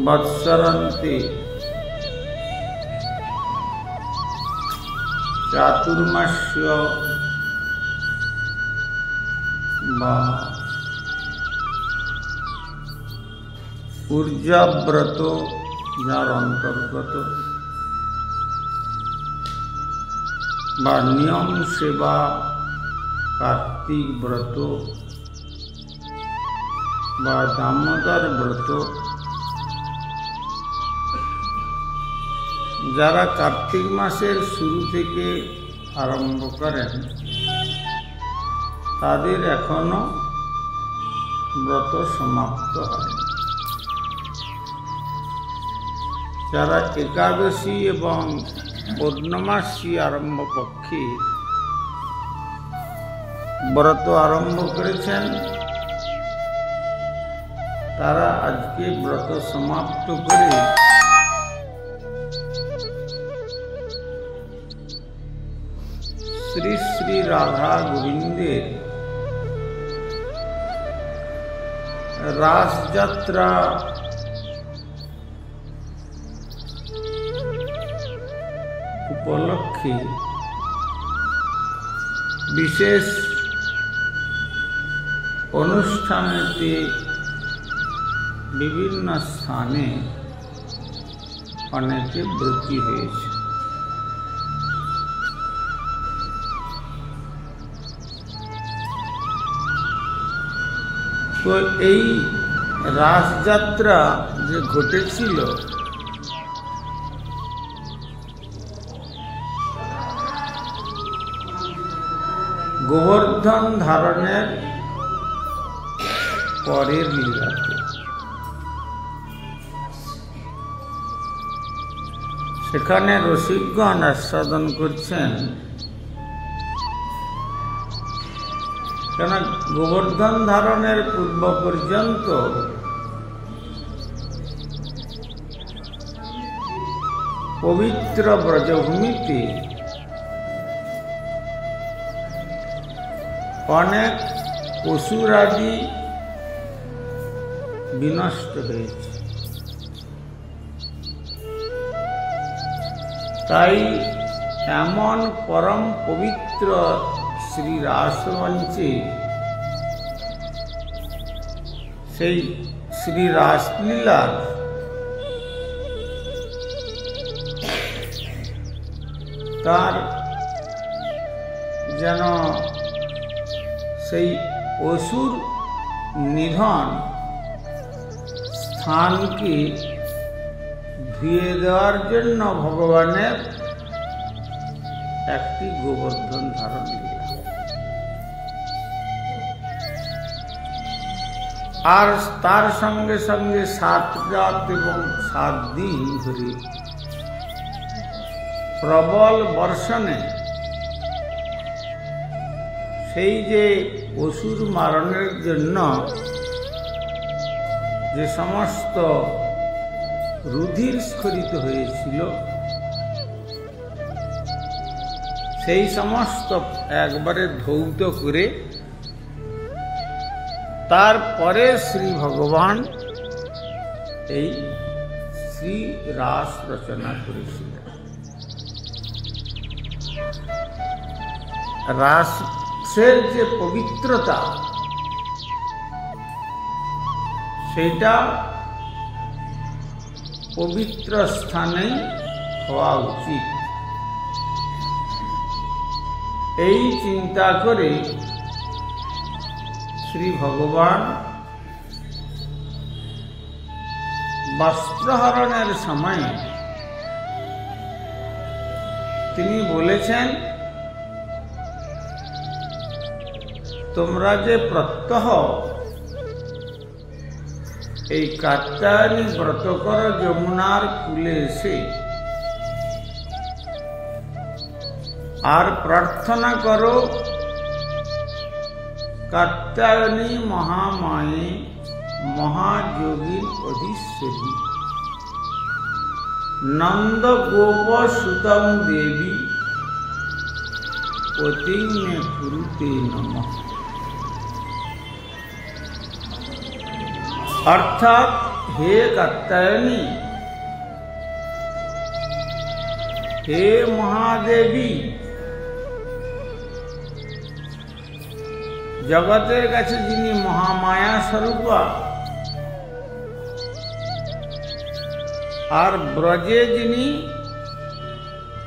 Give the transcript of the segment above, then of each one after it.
বৎসরন্তে চাতুর্মাস্য বা ঊর্জাব্রত যার অন্তর্গত বা নিয়ম সেবা কার্তিক ব্রত বা দামোদর ব্রত, যারা কার্তিক মাসের শুরু থেকে আরম্ভ করেন তাদের এখনো ব্রত সমাপ্ত হয়। যারা একাদশী এবং পূর্ণমাসী আরম্ভ পক্ষে ব্রত আরম্ভ করেছেন তারা আজকে ব্রত সমাপ্ত করে শ্রী শ্রী রাধা গোবিন্দের রাসযাত্রা উপলক্ষে বিশেষ অনুষ্ঠানেতে বিভিন্ন স্থানে অনেকে ব্রতী হয়েছে। তো এই রাসযাত্রা যে ঘটেছিল গোবর্ধন ধারণের পরের লীলাতে, সেখানে রসিকগণ আস্বাদন করছেন। কেন গোবর্ধন ধারণের পূর্ব পর্যন্ত পবিত্র ব্রজভূমিতে অনেক পশুরাদি বিনষ্ট হয়েছে। তাই এমন পরম পবিত্র শ্রী রাসমঞ্চে সেই শ্রী রাসলীলার তার যেন সেই অসুর নিধন স্থানকে ধুয়ে দেওয়ার জন্য ভগবানের একটি গোবর্ধন ধারণ লীলা। আর তার সঙ্গে সঙ্গে 7 রাত এবং 7 দিন ধরে প্রবল বর্ষণে সেই যে অসুর মারণের জন্য যে সমস্ত রুধির স্খলিত হয়েছিল সেই সমস্ত একবারে ধৌত করে তারপরে শ্রী ভগবান এই শ্রী রাস রচনা করেছিলেন। রাসের যে পবিত্রতা সেটা পবিত্র স্থানেই হওয়া উচিত, এই চিন্তা করে শ্রী ভগবান বস্ত্রহরণের সময় তিনি বলেছেন, তোমরা যে প্রত্যহ এই কাত্যায়নী ব্রত কর যমুনার কূলে এসে আর প্রার্থনা করো কাত্যায়নী মহামায়ে মহাযোগী অধীশ্বরী নন্দ গোপ সুতং দেবী পতিং মে কুরুতে নমঃ। অর্থাৎ হে কাত্যায়নী, হে মহাদেবী, জগতের কাছে যিনি মহামায়া স্বরূপা আর ব্রজে যিনি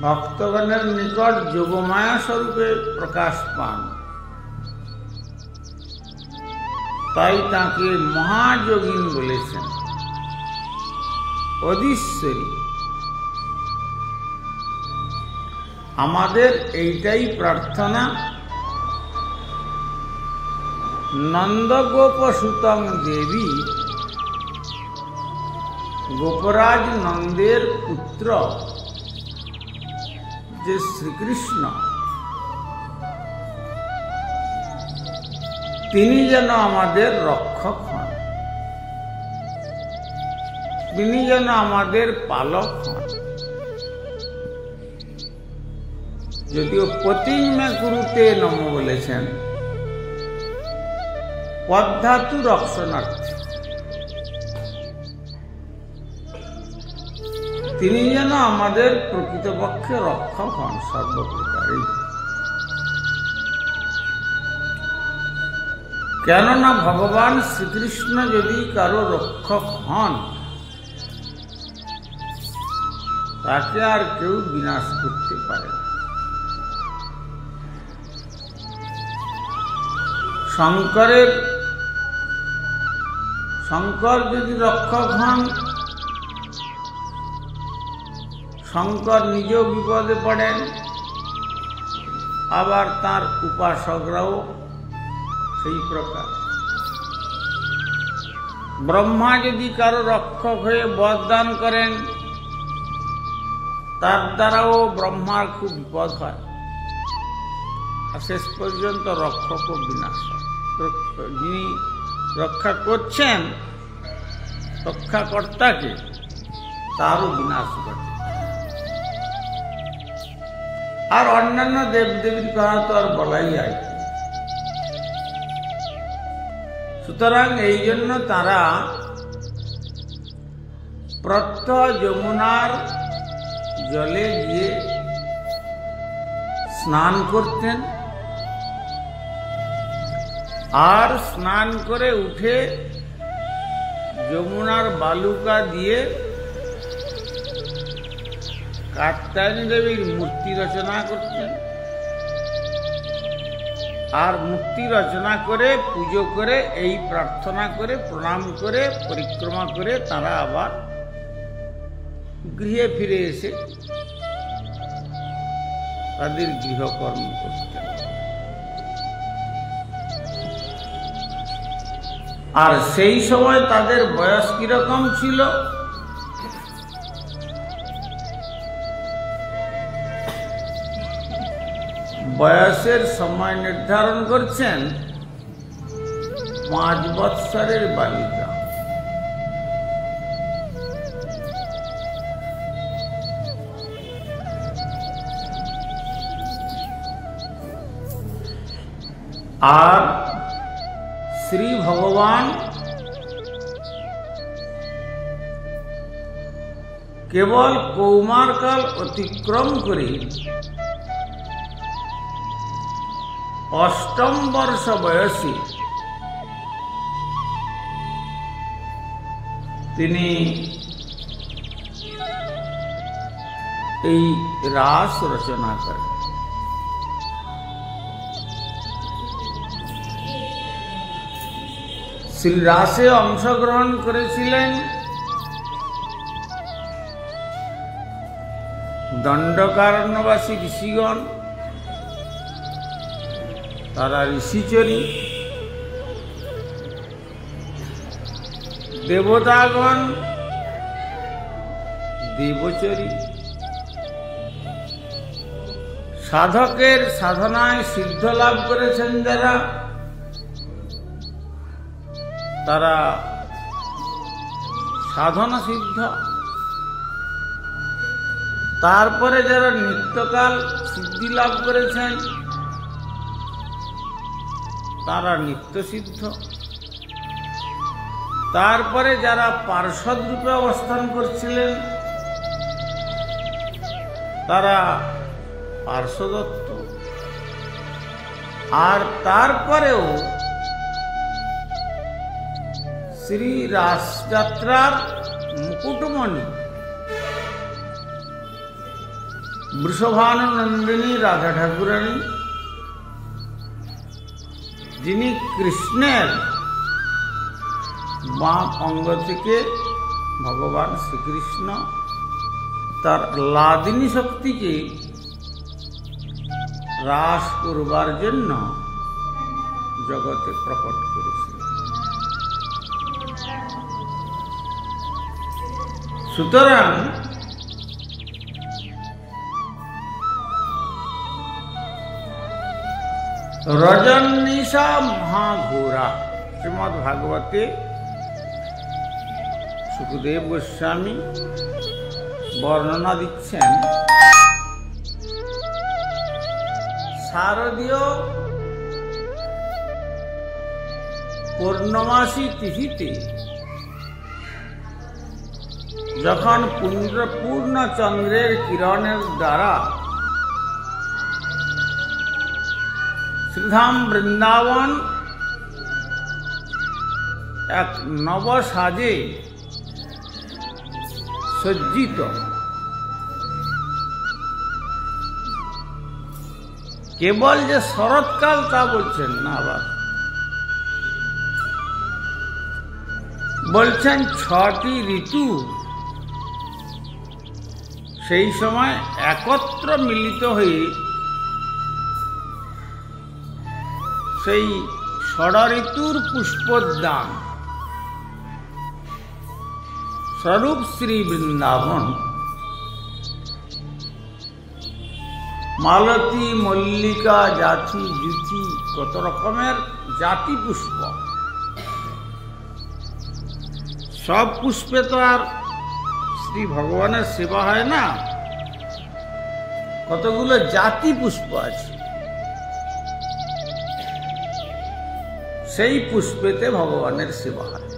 ভক্তগণের নিকট যোগমায়া স্বরূপে প্রকাশ পান, তাই তাকে মহাযোগিনী বলেছেন, অধীশ্বরী। আমাদের এইটাই প্রার্থনা, নন্দগোপ সুতং দেবী, গোপরাজ নন্দের পুত্র যে শ্রীকৃষ্ণ, তিনি যেন আমাদের রক্ষক হন, তিনি যেন আমাদের পালক হন। যদিও পতিং মে কুরুতে নম বলেছেন, পদ্ধাতু রক্ষণার্থী, তিনি যেন আমাদের প্রকৃতপক্ষে রক্ষক হন সর্বপ্রকারে। কেননা ভগবান শ্রীকৃষ্ণ যদি কারো রক্ষক হন, তাকে আর কেউ বিনাশ করতে পারে না। শঙ্কর যদি রক্ষক হন, শঙ্কর নিজেও বিপদে পড়েন, আবার তার উপাসকরাও সেই প্রকার। ব্রহ্মা যদি কারো রক্ষক হয়ে বরদান করেন, তার দ্বারাও ব্রহ্মার খুব বিপদ হয়, আর শেষ পর্যন্ত রক্ষকও বিনাশ হয়। যিনি রক্ষা করছেন রক্ষাকর্তাকে, তারও বিনাশ ঘটে। আর অন্যান্য দেবদেবীর কথা তো আর বলাই যায়। সুতরাং এই জন্য তারা প্রত্যহ যমুনার জলে গিয়ে স্নান করতেন, আর স্নান করে উঠে যমুনার বালুকা দিয়ে কাত্যায়নী দেবীর মূর্তি রচনা করতেন, আর মূর্তি রচনা করে পুজো করে এই প্রার্থনা করে প্রণাম করে পরিক্রমা করে তারা আবার গৃহে ফিরে এসে তাদের গৃহকর্ম করতেন। আর সেই সময় তাদের বয়স কিরকম ছিল? বয়সের সময় নির্ধারণ করছেন 5 বৎসরের বালিকা। আর শ্রী ভগবান কেবল কৌমারকাল অতিক্রম করে 8ম বর্ষ বয়সে তিনি এই রাস রচনা করেন। শ্রী রাসে অংশগ্রহণ করেছিলেন দণ্ডকারণ্যবাসী ঋষিগণ, তারা ঋষিচরী, দেবতাগণ দেবচরী, সাধকের সাধনায় সিদ্ধ লাভ করেছেন যারা, তারা সাধনা সিদ্ধ। তারপরে যারা নিত্যকাল সিদ্ধি লাভ করেছেন তারা নিত্য সিদ্ধ। তারপরে যারা পার্ষদ রূপে অবস্থান করছিলেন তারা পার্শ্বদত্ত, আর তারপরেও শ্রী রাসযাত্রার মুকুটমণি বৃষভানুনন্দিনী রাধা ঠাকুরানী, যিনি কৃষ্ণের বাম অঙ্গ থেকে ভগবান শ্রীকৃষ্ণ তার লাদিনী শক্তিকে হ্রাস করবার জন্য জগতে প্রকট করেছিলেন। সুতরাং রজনীশা মহাঘোরা শ্রীমদ্ ভাগবতে সুখদেব গোস্বামী বর্ণনা দিচ্ছেন, শারদীয় পূর্ণমাসী তিথিতে যখন পূর্ণ চন্দ্রের কিরণের দ্বারা শ্রীধাম বৃন্দাবন এক নব সাজে সজ্জিত, কেবল যে শরৎকাল তা বলছেন না, আবার বলছেন 6টি ঋতু সেই সময় একত্র মিলিত হয়ে সেই ষড়ঋতুর পুষ্পোদ্যান স্বরূপ শ্রী বৃন্দাবন মালতী, মল্লিকা, জাথি, জুথি, কত রকমের জাতি পুষ্প, সব পুষ্পে তো আর শ্রী ভগবানের সেবা হয় না, কতগুলো জাতি পুষ্প আছে, সেই পুষ্পেতে ভগবানের সেবা হয়।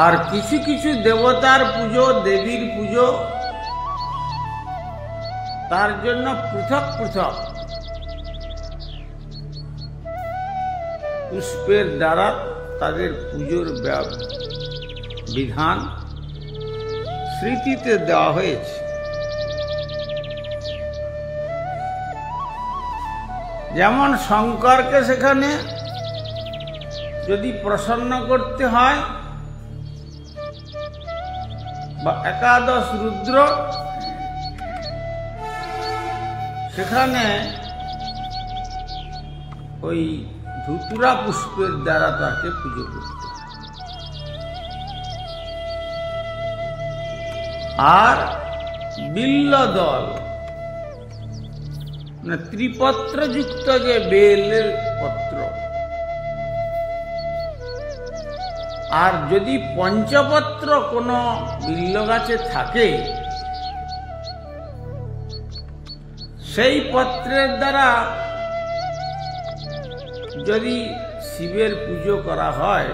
আর কিছু কিছু দেবতার পুজো, দেবীর পুজো, তার জন্য পৃথক পৃথক পুষ্পের দ্বারা তাদের পুজোর বিধান স্মৃতিতে দেওয়া হয়েছে। যেমন শঙ্করকে সেখানে যদি প্রসন্ন করতে হয় বা একাদশ রুদ্র, সেখানে ওই ধুতুরা পুষ্পের দ্বারা তাকে পুজো করতে হয়। আর বিল্ল দল মানে ত্রিপত্রযুক্ত যে বেলের পত্র, আর যদি পঞ্চপত্র কোনো বিল্ল গাছে থাকে, সেই পত্রের দ্বারা যদি শিবের পুজো করা হয়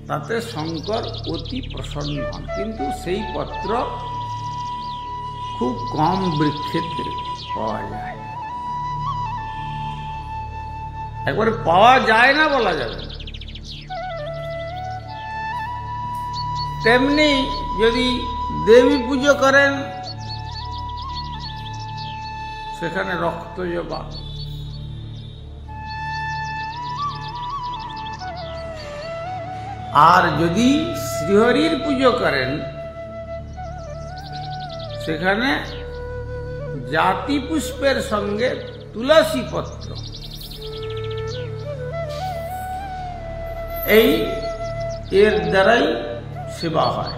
তাতে শঙ্কর অতি প্রসন্ন হন। কিন্তু সেই পত্র খুব কম বৃক্ষেতে পাওয়া যায়, একবারে পাওয়া যায় না বলা যাবে। তেমনি যদি দেবী পুজো করেন সেখানে রক্ত জবা, আর যদি শ্রীহরির পুজো করেন সেখানে জাতি পুষ্পের সঙ্গে তুলসী পত্র, এর দ্বারাই সেবা হয়।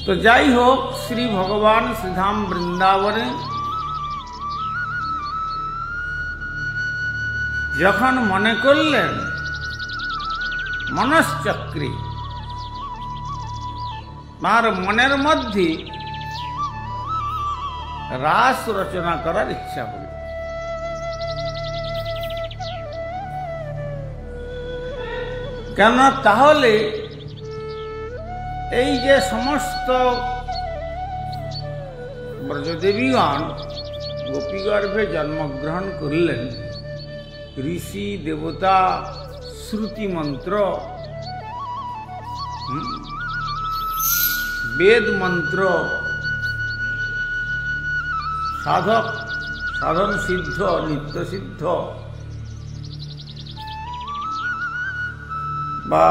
তো যাই হোক, শ্রী ভগবান শ্রীধাম বৃন্দাবনে যখন মনে করলেন মনশ্চক্রী, তার মনের মধ্যে রাস রচনা করার ইচ্ছা হল। কেননা তাহলে এই যে সমস্ত ব্রজদেবীগণ গোপীগর্ভে জন্মগ্রহণ করলেন, ঋষি দেবতা, শ্রুতি মন্ত্র, বেদ মন্ত্র, সাধক, সাধন সিদ্ধ, নিত্য সিদ্ধ বা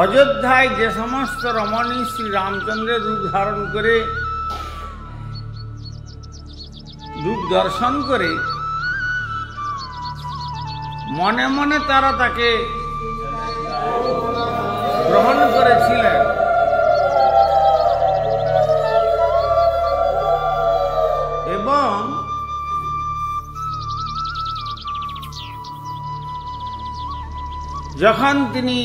অযোধ্যায় যে সমস্ত রমণী শ্রী রামচন্দ্রের রূপ ধারণ করে, রূপ দর্শন করে মনে মনে তারা তাকে গ্রহণ করেছিলেন, এবং যখন তিনি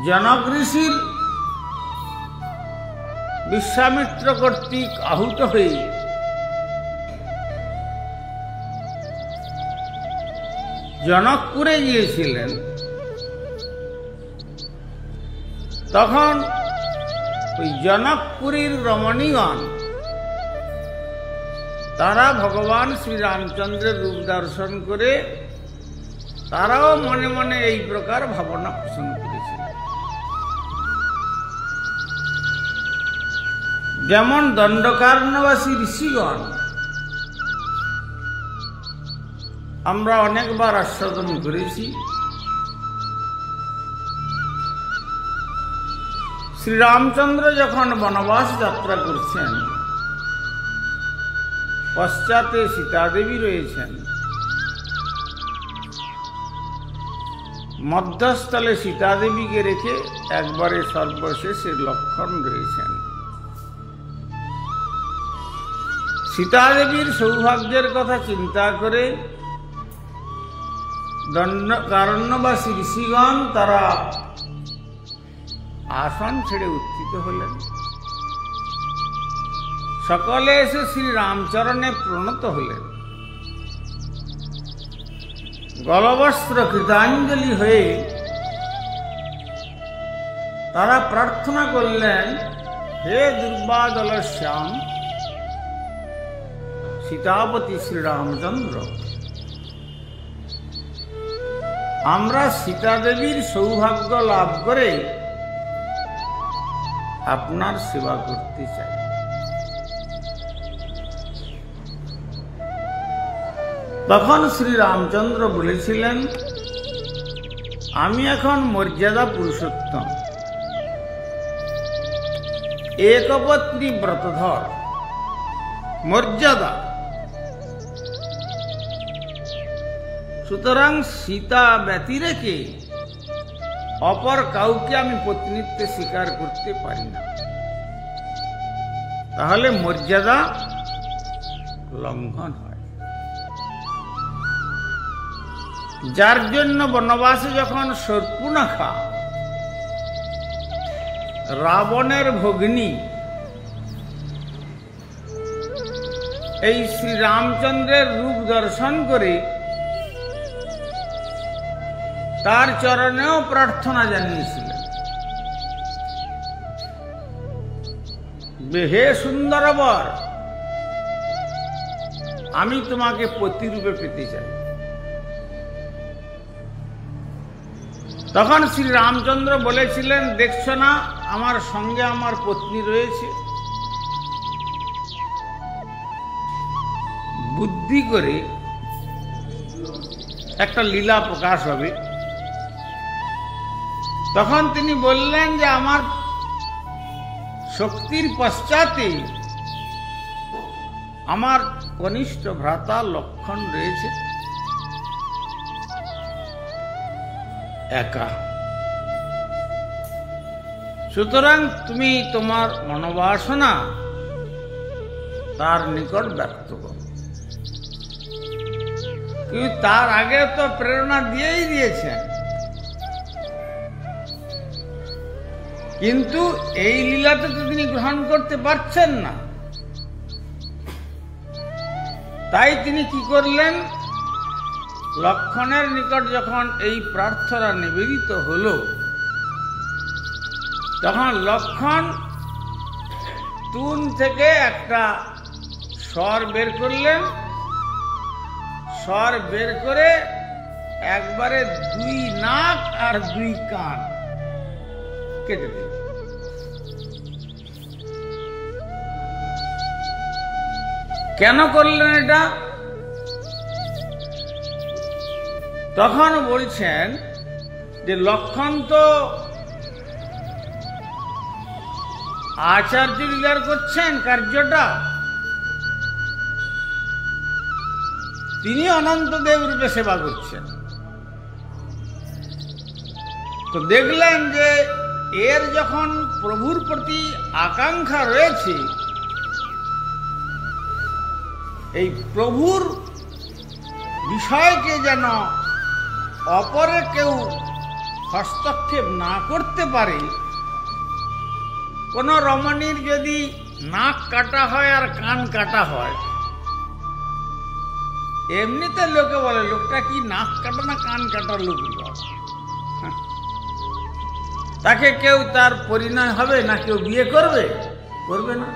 জনক ঋষির বিশ্বামিত্র কর্তৃক আহুত হয়ে জনকপুরে গিয়েছিলেন, তখন ওই জনকপুরীর রমণীগণ তারা ভগবান শ্রীরামচন্দ্রের রূপ দর্শন করে তারাও মনে মনে এই প্রকার ভাবনা পোষণ করেছিলেন। যেমন দণ্ডকারণ্যবাসী ঋষিগণ আমরা অনেকবার আস্বাদন করেছি, শ্রীরামচন্দ্র যখন বনবাস যাত্রা করছেন, পশ্চাতে সীতাদেবী রয়েছেন, মধ্যস্থলে সীতাদেবীকে রেখে একবারে সর্বশেষে লক্ষণ রয়েছেন। সীতাদেবীর সৌভাগ্যের কথা চিন্তা করে দণ্ডকারণ্যবাসী ঋষিগণ তারা আসন ছেড়ে উত্থিত হলেন, সকলে এসে শ্রী রামচরণে প্রণত হলেন, গলবস্ত্র কৃতাঞ্জলি হয়ে তারা প্রার্থনা করলেন, হে দুর্বাদল শ্যাম সীতাপতি শ্রীরামচন্দ্র, আমরা সীতাদেবীর সৌভাগ্য লাভ করে আপনার সেবা করতে চাই। তখন শ্রী রামচন্দ্র বলেছিলেন, আমি এখন মর্যাদা পুরুষোত্তম, একপত্নী ব্রতধর, মর্যাদা, সুতরাং সীতা ব্যতিরেকে অপর কাউকে আমি পত্নীত্বে স্বীকার করতে পারি না, তাহলে মর্যাদা লঙ্ঘন হয়। যার জন্য বনবাসে যখন শূর্পণখা রাবণের ভগ্নী এই শ্রী রামচন্দ্রের রূপ দর্শন করে তার চরণেও প্রার্থনা জানিয়েছিলেন, হে সুন্দর বর, আমি তোমাকে পতিরূপে পেতে চাই। তখন শ্রী রামচন্দ্র বলেছিলেন, দেখছো না আমার সঙ্গে আমার পত্নী রয়েছে, বুদ্ধি করে একটা লীলা প্রকাশ হবে। তখন তিনি বললেন যে আমার শক্তির পশ্চাতে আমার কনিষ্ঠ ভ্রাতা লক্ষণ রয়েছে একা, সুতরাং তুমি তোমার মনোবাসনা তার নিকট ব্যক্ত করো। কিন্তু তার আগে তো প্রেরণা দিয়েই দিয়েছেন, কিন্তু এই লীলাটা তো তিনি গ্রহণ করতে পারছেন না। তাই তিনি কি করলেন, লক্ষ্মণের নিকট যখন এই প্রার্থনা নিবেদিত হল, তখন লক্ষ্মণ তুন থেকে একটা স্বর বের করলেন। স্বর বের করে একবারে 2 নাক আর 2 কান কেটে দিল। কেন করলেন এটা? তখন বলছেন যে লক্ষ্মণ তো আচার্য লীলার করছেন কার্যটা, তিনি অনন্তদেব রূপে সেবা করছেন। তো দেখলেন যে এর যখন প্রভুর প্রতি আকাঙ্ক্ষা রয়েছে, এই প্রভুর বিষয়কে যেন অপরে কেউ হস্তক্ষেপ না করতে পারে। কোন রমণীর যদি নাক কাটা হয় আর কান কাটা হয়, এমনিতে লোকে বলে লোকটা কি নাক কাটা না কান কাটার লোক, তাকে কেউ তার পরিণয় হবে না, কেউ বিয়ে করবে? করবে না।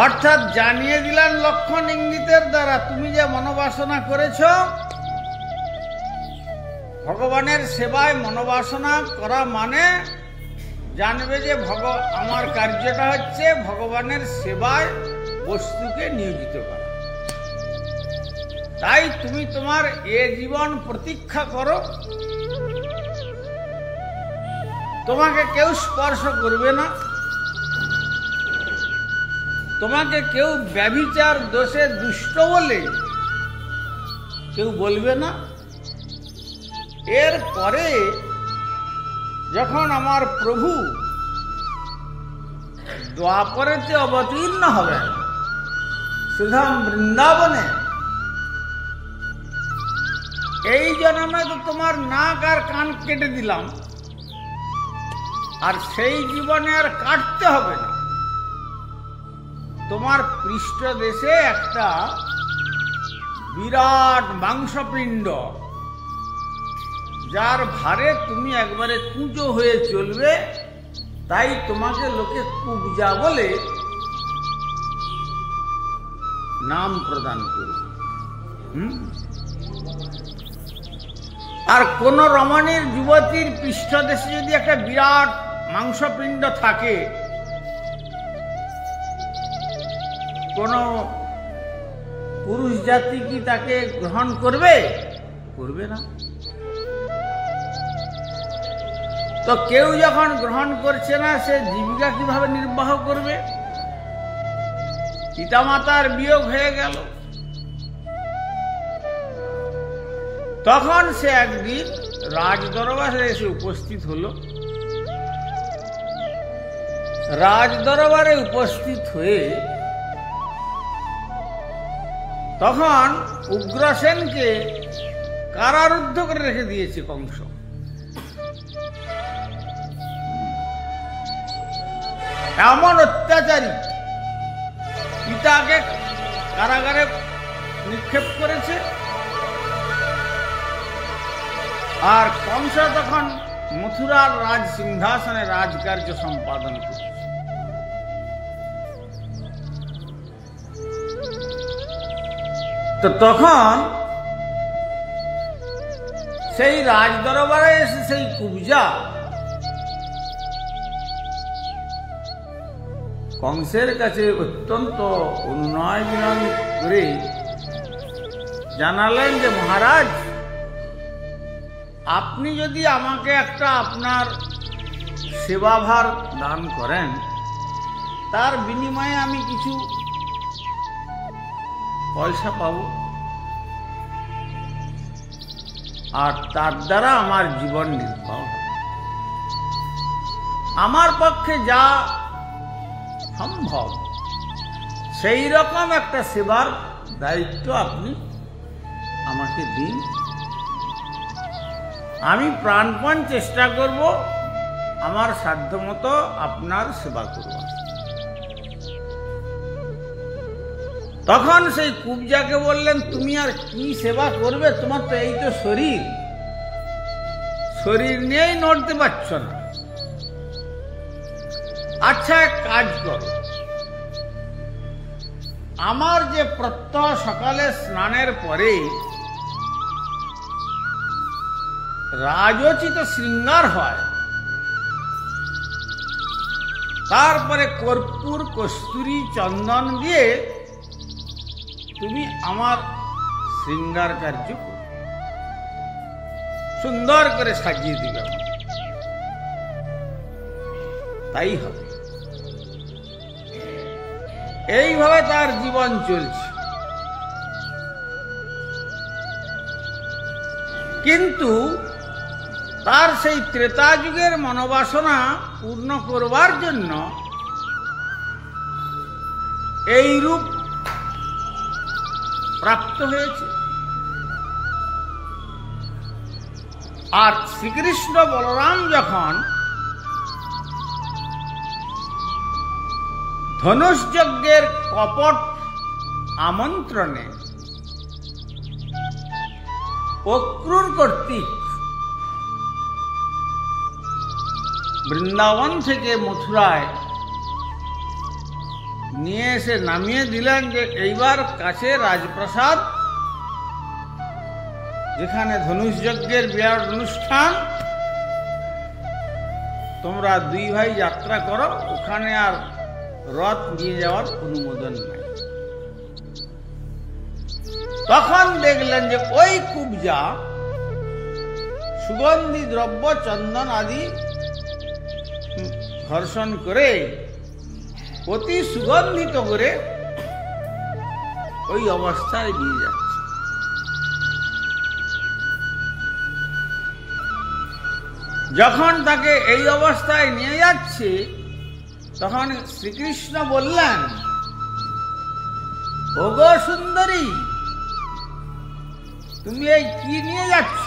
অর্থাৎ জানিয়ে দিলেন লক্ষণ ইঙ্গিতের দ্বারা, তুমি যে মনোবাসনা করেছ, ভগবানের সেবায় মনোবাসনা করা মানে জানবে যে আমার কার্যটা হচ্ছে ভগবানের সেবায় বস্তুকে নিয়োজিত করা। তাই তুমি তোমার এ জীবন প্রতীক্ষা করো, তোমাকে কেউ স্পর্শ করবে না, তোমাকে কেউ ব্যভিচার দোষে দুষ্ট বলে কেউ বলবে না। এর পরে যখন আমার প্রভু দ্বাপরেতে অবতীর্ণ হবেন সুধাম বৃন্দাবনে, এই জন্মে তো তোমার নাক আর কান কেটে দিলাম, আর সেই জীবনে আর কাটতে হবে না। তোমার পৃষ্ঠদেশে একটা বিরাট মাংসপিণ্ড, যার ভারে তুমি একবারে কুঁজো হয়ে চলবে, তাই তোমাকে লোকে কুবজা বলে নাম প্রদান করবে। আর কোন রমণীর যুবতীর পৃষ্ঠদেশে যদি একটা বিরাট মাংসপিণ্ড থাকে, কোন পুরুষ জাতি কি তাকে গ্রহণ করবে? করবে না। তো কেউ যখন গ্রহণ করছে না, সে জীবিকা কিভাবে নির্বাহ করবে? পিতামাতার বিয়োগ হয়ে গেল। তখন সে একদিন রাজদরবারে এসে উপস্থিত হলো। রাজদরবারে উপস্থিত হয়ে তখন উগ্রসেনকে কারারুদ্ধ করে রেখে দিয়েছে কংস। এমন অত্যাচারী, পিতাকে কারাগারে নিক্ষেপ করেছে, আর কংস তখন মথুরার রাজ সিংহাসনে রাজকার্য সম্পাদন করছে। তো তখন সেই রাজদরবারে এসে সেই কুবজা কংসের কাছে অত্যন্ত অনুনয় বিনয় করে জানালেন যে মহারাজ, আপনি যদি আমাকে একটা আপনার সেবাভার দান করেন, তার বিনিময়ে আমি কিছু পয়সা পাব, আর তার দ্বারা আমার জীবন নির্বাহ হবে। আমার পক্ষে যা সম্ভব সেই রকম একটা সেবার দায়িত্ব আপনি আমাকে দিন, আমি প্রাণপণ চেষ্টা করব আমার সাধ্যমতো আপনার সেবা করব। তখন সেই কুবজাকে বললেন, তুমি আর কি সেবা করবে? তোমার তো এই তো শরীর, শরীর নিয়েই নড়তে পারছ না। আচ্ছা, এক কাজ করো, আমার যে প্রত্যহ সকালে স্নানের পরে রাজোচিত শৃঙ্গার হয়, তারপরে কর্পূর, কস্তুরী, চন্দন দিয়ে তুমি আমার শৃঙ্গার কার্য করো, সুন্দর করে সাজিয়ে দিবে। তাই হবে। এইভাবে তার জীবন চলছে। কিন্তু তার সেই ত্রেতা যুগের মনোবাসনা পূর্ণ করবার জন্য এই রূপ প্রাপ্ত হয়েছে। আর শ্রীকৃষ্ণ বলরাম যখন ধনুষযজ্ঞের কপট আমন্ত্রণে অক্রূর কর্তৃক বৃন্দাবন থেকে মথুরায় নিয়ে এসে নামিয়ে দিলেন যে এইবার কাছে রাজপ্রাসাদ, যেখানে ধনুষযজ্ঞের বিরাট অনুষ্ঠান, তোমরা দুই ভাই যাত্রা করো, ওখানে আর রথ নিয়ে যাওয়ার অনুমোদন নাই। তখন দেখলেন যে ওই কুবজা সুগন্ধি দ্রব্য, চন্দন আদি ঘর্ষণ করে অতি সুগন্ধিত করে ওই অবস্থায় নিয়ে যাচ্ছে। যখন তাকে এই অবস্থায় নিয়ে যাচ্ছে, তখন শ্রীকৃষ্ণ বললেন, ওগো সুন্দরী, তুমি এই কি নিয়ে যাচ্ছ?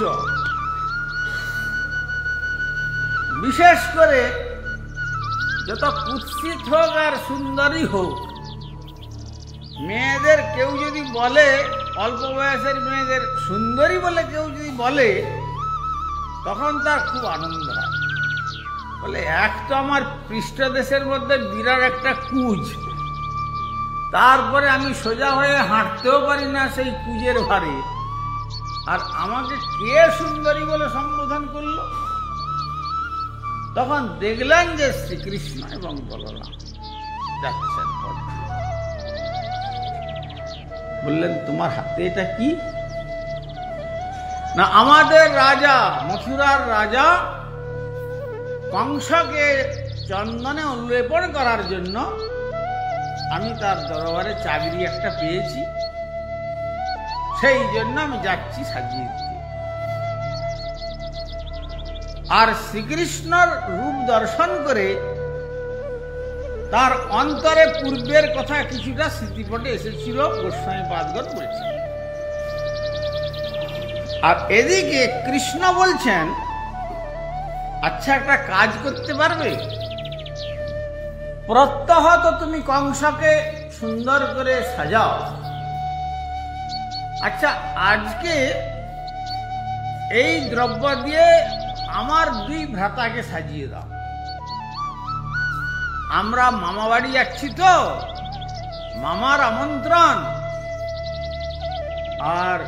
বিশেষ করে যত কুৎসিত হোক আর সুন্দরী হোক, মেয়েদের কেউ যদি বলে, অল্প বয়সের মেয়েদের সুন্দরী বলে কেউ যদি বলে, তখন তার খুব আনন্দ হয়। বলে, এক তো আমার পৃষ্ঠদেশের মধ্যে বিরাট একটা কুজ, তারপরে আমি সোজা হয়ে হাঁটতেও পারি না সেই কুজের ভারে, আর আমাকে কে সুন্দরী বলে সম্বোধন করলো? তখন দেখলেন যে শ্রীকৃষ্ণ এবং বলরাম যাচ্ছেন। বললেন, তোমার হাতে এটা কি? না, আমাদের রাজা, মথুরার রাজা কংসকে চন্দনে উল্লেপন করার জন্য আমি তার দরবারে চাকরি একটা পেয়েছি, সেই জন্য আমি যাচ্ছি সাজিয়ে দিতে। আর শ্রীকৃষ্ণর রূপ দর্শন করে তার অন্তরে পূর্বের কথা কিছুটা স্মৃতিপটে এসেছিল, গোস্বামী পাদগণ বলছেন। আর এদিকে কৃষ্ণ বলছেন, আচ্ছা একটা কাজ করতে পারবে? প্রত্যহ তো তুমি কংসকে সুন্দর করে সাজাও, আচ্ছা আজকে এই দ্রব্য দিয়ে আমার দুই ভ্রাতাকে সাজিয়ে দাও। আমরা মামা বাড়ি যাচ্ছি তো, মামার আমন্ত্রণ, আর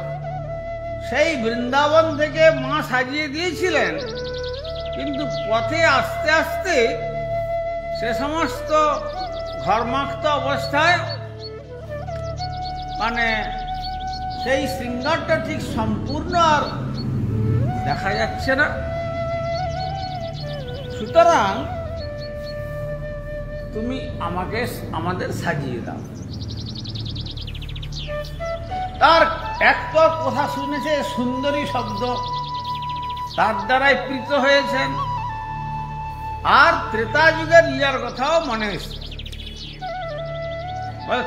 সেই বৃন্দাবন থেকে মা সাজিয়ে দিয়েছিলেন, কিন্তু পথে আস্তে আস্তে সে সমস্ত ঘর্মাক্ত অবস্থায় মানে সেই শৃঙ্গারটা ঠিক সম্পূর্ণ আর দেখা যাচ্ছে না। সুতরাং তুমি আমাদের সাজিয়ে দাও। তার এক তো কথা শুনেছে সুন্দরী শব্দ, তার দ্বারাই প্রীত হয়েছেন, আর ত্রেতা যুগের লীলার কথাও মনে এসছে।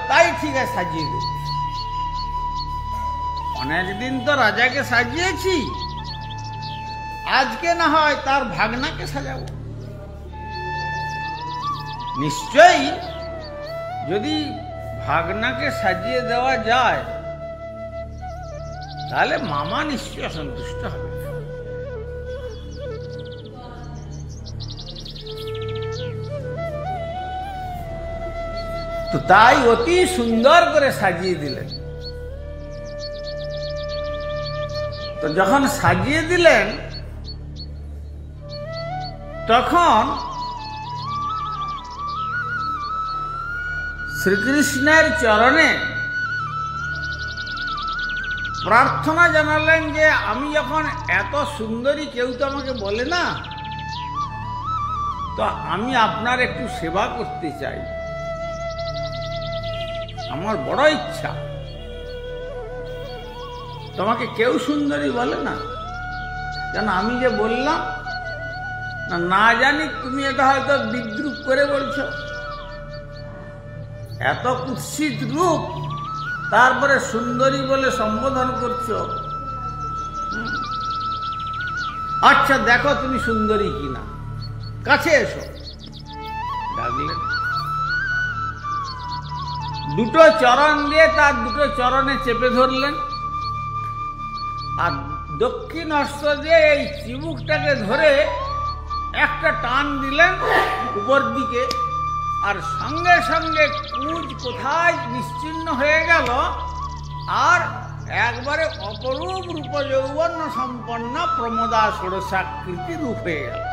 তাই ঠিক আছে, সাজিয়ে দেব। অনেকদিন তো রাজাকে সাজিয়েছি, আজকে না হয় তার ভাগনাকে সাজাবো। নিশ্চয়ই যদি ভাগনাকে সাজিয়ে দেওয়া যায়, তাহলে মামা নিশ্চয় সন্তুষ্ট হবে। তো তাই অতি সুন্দর করে সাজিয়ে দিলেন। তো যখন সাজিয়ে দিলেন তখন শ্রীকৃষ্ণের চরণে প্রার্থনা জানালেন যে আমি যখন এত সুন্দরী, কেউ তো আমাকে বলে না, তো আমি আপনার একটু সেবা করতে চাই, আমার বড় ইচ্ছা। তোমাকে কেউ সুন্দরী বলে না, কেন আমি যে বললাম না জানি তুমি এটা হয়তো বিদ্রুপ করে বলছো, এত কুৎসিত রূপ, তারপরে সুন্দরী বলে সম্বোধন করছো। আচ্ছা দেখো তুমি সুন্দরী কিনা, কাছে এসো। ডাকলেন, দুটো চরণ দিয়ে তার দুটো চরণে চেপে ধরলেন, আর দক্ষিণ হস্ত দিয়ে এই চিবুকটাকে ধরে একটা টান দিলেন উপর দিকে, আর সঙ্গে সঙ্গে কুঁজ কোথায় নিশ্চিহ্ন হয়ে গেল, আর একবারে অপরূপ রূপ যৌবন সম্পন্ন প্রমোদা ষোড়শাকৃতি রূপ হয়ে গেল।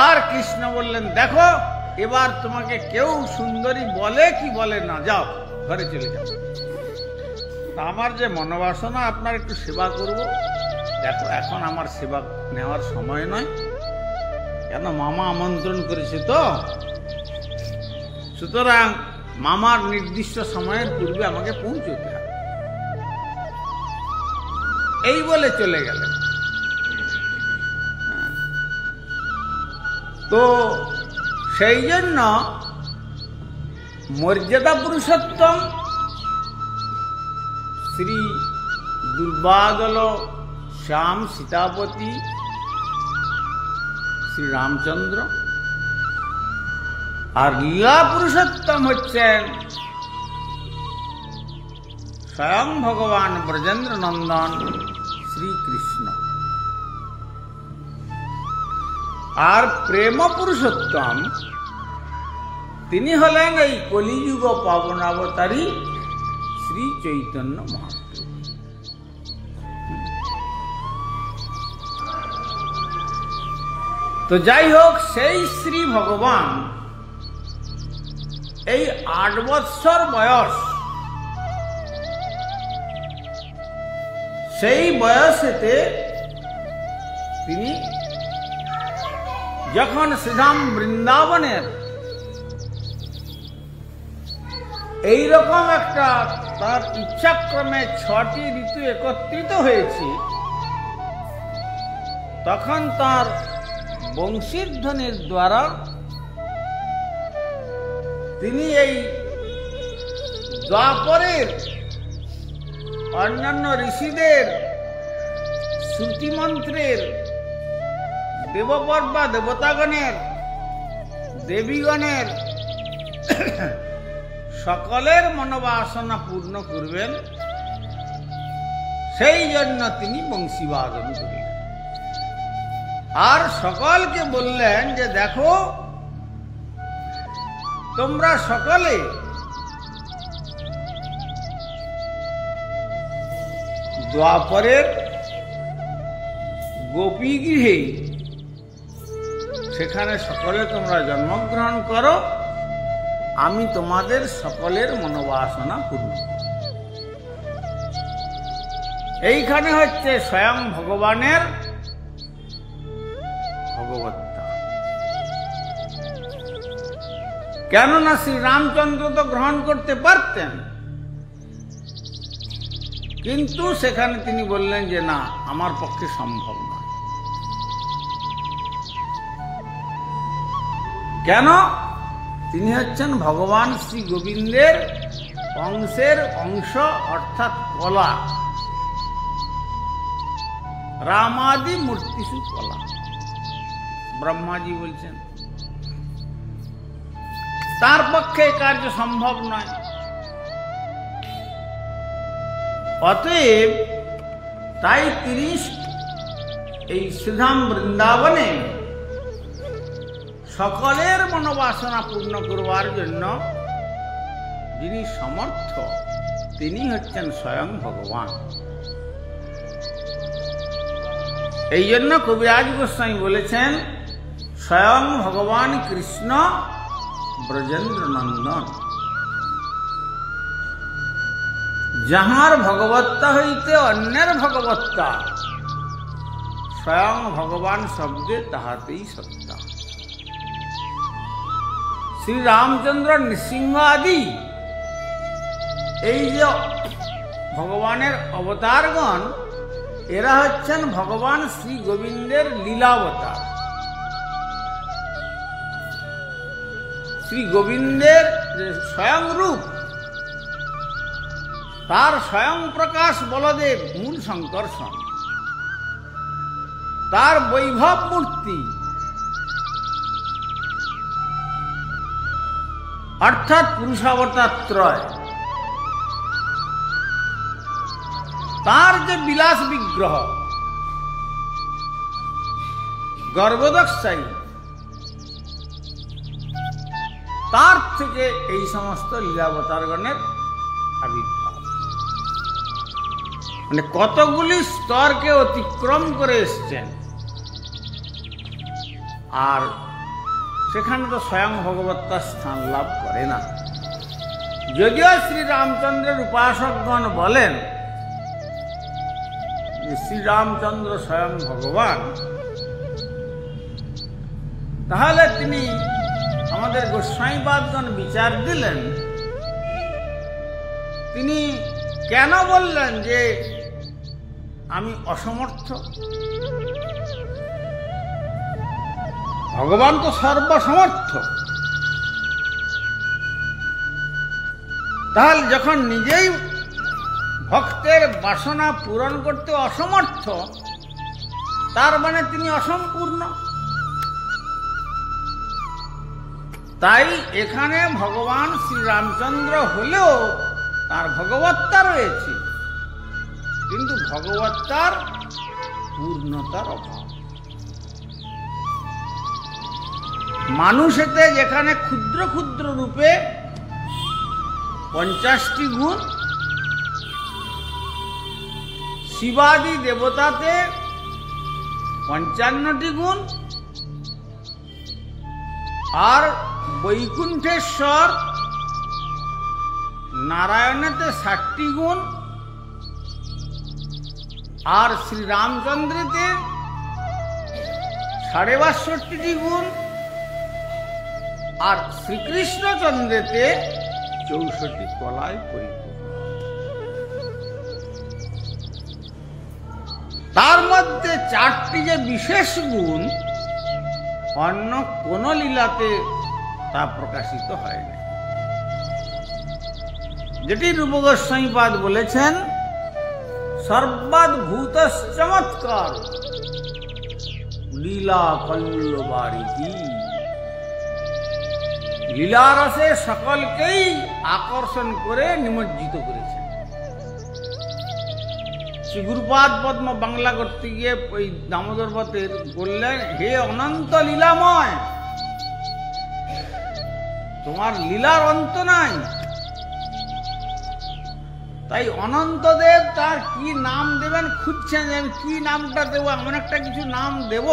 আর কৃষ্ণ বললেন, দেখো এবার তোমাকে কেউ সুন্দরী বলে কি বলে না, যাও ঘরে চলে যাও। আমার যে মনোবাসনা আপনার একটু সেবা করব, দেখো এখন আমার সেবা নেওয়ার সময় নয়, কেন মামা আমন্ত্রণ করেছে, তো সুতরাং মামার নির্দিষ্ট সময়ের পূর্বে আমাকে পৌঁছতে হবে। এই বলে চলে গেলেন। তো সেই জন্য মর্যাদা পুরুষোত্তম শ্রী দুর্বাদল শ্যাম সীতাপতি শ্রী রামচন্দ্র, আর লীলা পুরুষোত্তম হচ্ছেন স্বয়ং ভগবান ব্রজেন্দ্র নন্দন শ্রীকৃষ্ণ, আর প্রেম পুরুষোত্তম তিনি হলেন এই কলিযুগ পাবনাবতারী শ্রী চৈতন্য মহাপ্রভু। তো যাই হোক, সেই শ্রী ভগবান এই 8 বৎসর বয়স, সেই বয়সেতে তিনি যখন শ্রীধাম বৃন্দাবনের এইরকম একটা তার ইচ্ছাক্রমে 6টি ঋতু একত্রিত হয়েছে, তখন তার বংশীধ্বনির দ্বারা তিনি এই দ্বাপরের অন্যান্য ঋষিদের শ্রুতিমন্ত্রের, দেবপর্বা দেবতাগণের, দেবীগণের সকলের মনোবাসনা পূর্ণ করবেন, সেই জন্য তিনি বংশীবাদন করিলেন। আর সকলকে বললেন যে দেখো তোমরা সকলে দ্বাপরের গোপীগৃহে সেখানে সকলে তোমরা জন্মগ্রহণ করো, আমি তোমাদের সকলের মনোবাসনা পূর্ণ। এইখানে হচ্ছে স্বয়ং ভগবানের ভগবত্তা। কেননা শ্রী রামচন্দ্র তো গ্রহণ করতে পারতেন, কিন্তু সেখানে তিনি বললেন যে না, আমার পক্ষে সম্ভব নয়। কেন? তিনি হচ্ছেন ভগবান শ্রী গোবিন্দের অংশের অংশ, অর্থাৎ কলা। রামাদি মূর্তিসু কলা, ব্রহ্মাজি বলছেন। তার পক্ষে এই কার্য সম্ভব নয়। অতএব তাই তিনি এই শ্রীধাম বৃন্দাবনে সকলের মনোবাসনা পূর্ণ করবার জন্য যিনি সমর্থ, তিনি হচ্ছেন স্বয়ং ভগবান। এই জন্য কবিরাজ গোস্বামী বলেছেন, স্বয়ং ভগবান কৃষ্ণ ব্রজেন্দ্র নন্দন। যাহার ভগবত্তা হইতে অন্যের ভগবত্তা, স্বয়ং ভগবান শব্দে তাহাতেই সত্তা। শ্রী রামচন্দ্র, নৃসিংহ আদি এই যে ভগবানের অবতারগণ, এরা হচ্ছেন ভগবান শ্রী গোবিন্দের লীলাবতার। শ্রী গোবিন্দের যে স্বয়ং রূপ, তার স্বয়ং প্রকাশ বলদেব মূল সংকর্ষণ, তার বৈভব মূর্তি অর্থাৎ পুরুষাবতার ত্রয়, তার যে বিলাস বিগ্রহ গর্ভদক্ষায়ী, তার থেকে এই সমস্ত লীলাবতারগণের আবির্ভাব। মানে কতগুলি স্তরকে অতিক্রম করে এসছেন, আর সেখানে তো স্বয়ং ভগবত্তার স্থান লাভ করে না। যদিও শ্রী রামচন্দ্রের উপাসকগণ বলেন যে শ্রীরামচন্দ্র স্বয়ং ভগবান, তাহলে তিনি আমাদের গোস্বামীপাদগণ বিচার দিলেন, তিনি কেন বললেন যে আমি অসমর্থ? ভগবান তো সর্বসমর্থ। তাহলে যখন নিজেই ভক্তের বাসনা পূরণ করতে অসমর্থ, তার মানে তিনি অসম্পূর্ণ। তাই এখানে ভগবান শ্রীরামচন্দ্র হলেও তার ভগবত্তা রয়েছে, কিন্তু ভগবত্তার পূর্ণতার অভাব। মানুষেতে যেখানে ক্ষুদ্র ক্ষুদ্র রূপে 50টি গুণ, শিবাদি দেবতাতে 55টি গুণ, আর বৈকুণ্ঠেশ্বর নারায়ণেতে 60টি গুণ, আর শ্রীরামচন্দ্রেতে 62.5টি গুণ, আর শ্রীকৃষ্ণচন্দ্রেতে 64টি কলায় পরিপূর্ণ। তার মধ্যে 4টি যে বিশেষ গুণ, অন্য কোন লীলাতে তা প্রকাশিত হয়নি। যেটি রূপ গোস্বামীপাদ বলেছেন, সর্বাদ্ভুত চমৎকার লীলা কল্লবারিধি। লীলারসে সকলকেই আকর্ষণ করে নিমজ্জিত করেছেন। শ্রী গুরুপাদ পদ্ম বাংলা করতে গিয়ে ওই দামোদর পথের বললেন, হে অনন্ত লীলাময়, তোমার লীলার অন্ত নাই। তাই অনন্তদেব তার কি নাম দেবেন খুঁজছেন, যে আমি কি নামটা দেবো, এমন একটা কিছু নাম দেব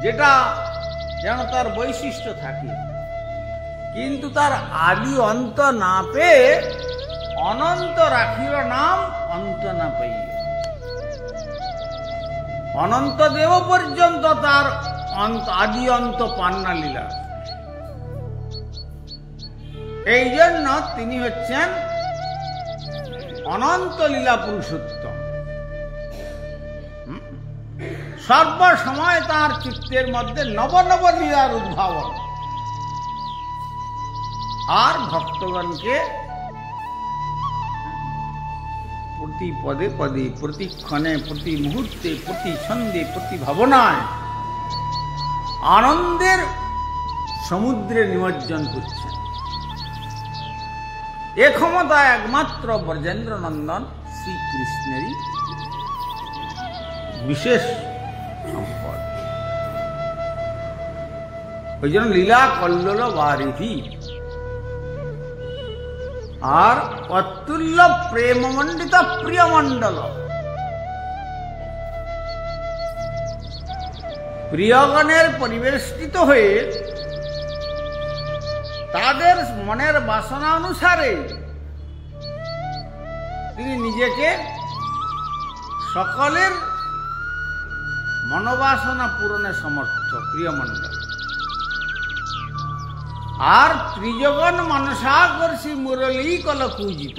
যেটা যেন তার বৈশিষ্ট্য থাকে। কিন্তু তার আদি অন্ত না পেয়ে অনন্ত রাখিল নাম অন্ত না পাইয়ে। অনন্ত দেব পর্যন্ত তার আদি অন্ত পান্না লীলা। এই জন্য তিনি হচ্ছেন অনন্ত লীলা পুরুষোত্তম। সর্বসময় তার চিত্তের মধ্যে নব নব লীলার উদ্ভাবন, আর ভক্তগণকে প্রতি পদে পদে, প্রতি ক্ষণে, প্রতি মুহূর্তে, প্রতি ছন্দে, প্রতি ভাবনায় আনন্দের সমুদ্রে নিমজ্জন করছেন। এ ক্ষমতা একমাত্র ব্রজেন্দ্র নন্দন শ্রীকৃষ্ণেরই বিশেষ সম্পদ। ওই জন্য লীলা কল্লোল বারিধি আর অতুল্য প্রেমমণ্ডিত প্রিয়মণ্ডল। প্রিয়গণের পরিবেষ্টিত হয়ে তাদের মনের বাসনা অনুসারে তিনি নিজেকে সকলের মনোবাসনা পূরণে সমর্থ প্রিয়মণ্ডল। আর ত্রিজগন মানসাকর্ষী মুরলী কল পূজিত।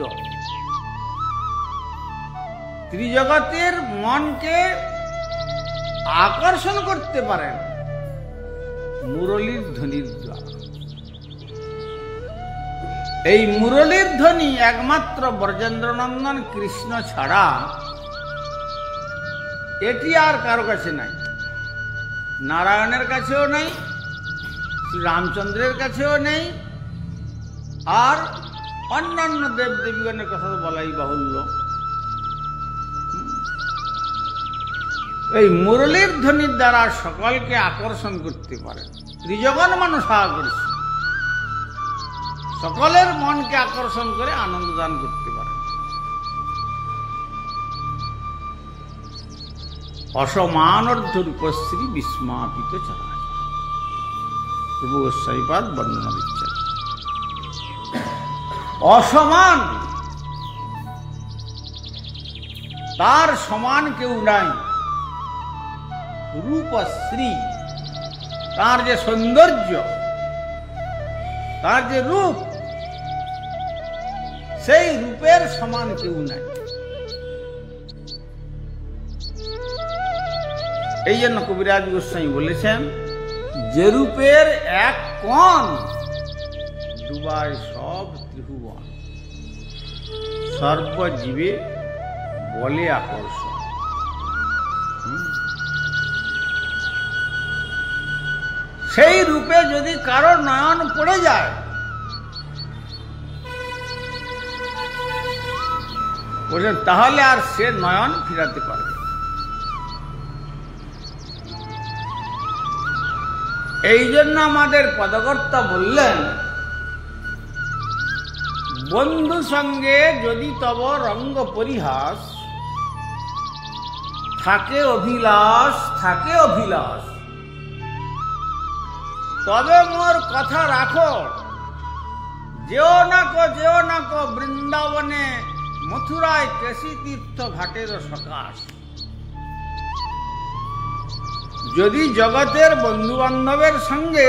ত্রিজগতের মনকে আকর্ষণ করতে পারেন মুরলীর ধ্বনির দ্বারা। এই মুরলীর ধ্বনি একমাত্র ব্রজেন্দ্রনন্দন কৃষ্ণ ছাড়া এটি আর কারো কাছে নাই। নারায়ণের কাছেও নেই, শ্রী রামচন্দ্রের কাছেও নেই, আর অন্যান্য দেবদেবীগণের কথা তো বলাই বাহুল্য। এই মুরলীর ধ্বনির দ্বারা সকলকে আকর্ষণ করতে পারে। ত্রিজগন মানুষ আকর্ষণ, সকলের মনকে আকর্ষণ করে আনন্দ দান করতে পারে। অসমানর্ধ রূপশ্রী বিস্মাপিত চারা প্রভু গোস্বামীপাদ বর্ণনা দিচ্ছেন। অসমান, তার সমান কেউ নাই। রূপশ্রী, তার যে সৌন্দর্য, তার যে রূপ, সেই রূপের সমান কেউ নাই। এই জন্য কবিরাজ গোস্বামী বলেছেন, যে রূপের এক কণ ডুবায় সব ত্রিভুবন, সর্বজীবে বলে আকর্ষণ। সেই রূপে যদি কারো নয়ন পড়ে যায়, তাহলে আর সে নয়ন ফিরাতে পারবে। এই জন্য আমাদের পদকর্তা বললেন, বন্ধু সঙ্গে যদি তব রঙ্গ পরিহাস, থাকে অভিলাষ, থাকে অভিলাষ, তবে মোর কথা রাখো, যেও না কো বৃন্দাবনে, মথুরায় কেশী তীর্থ ঘাটের সকাশ। যদি জগতের বন্ধু বান্ধবের সঙ্গে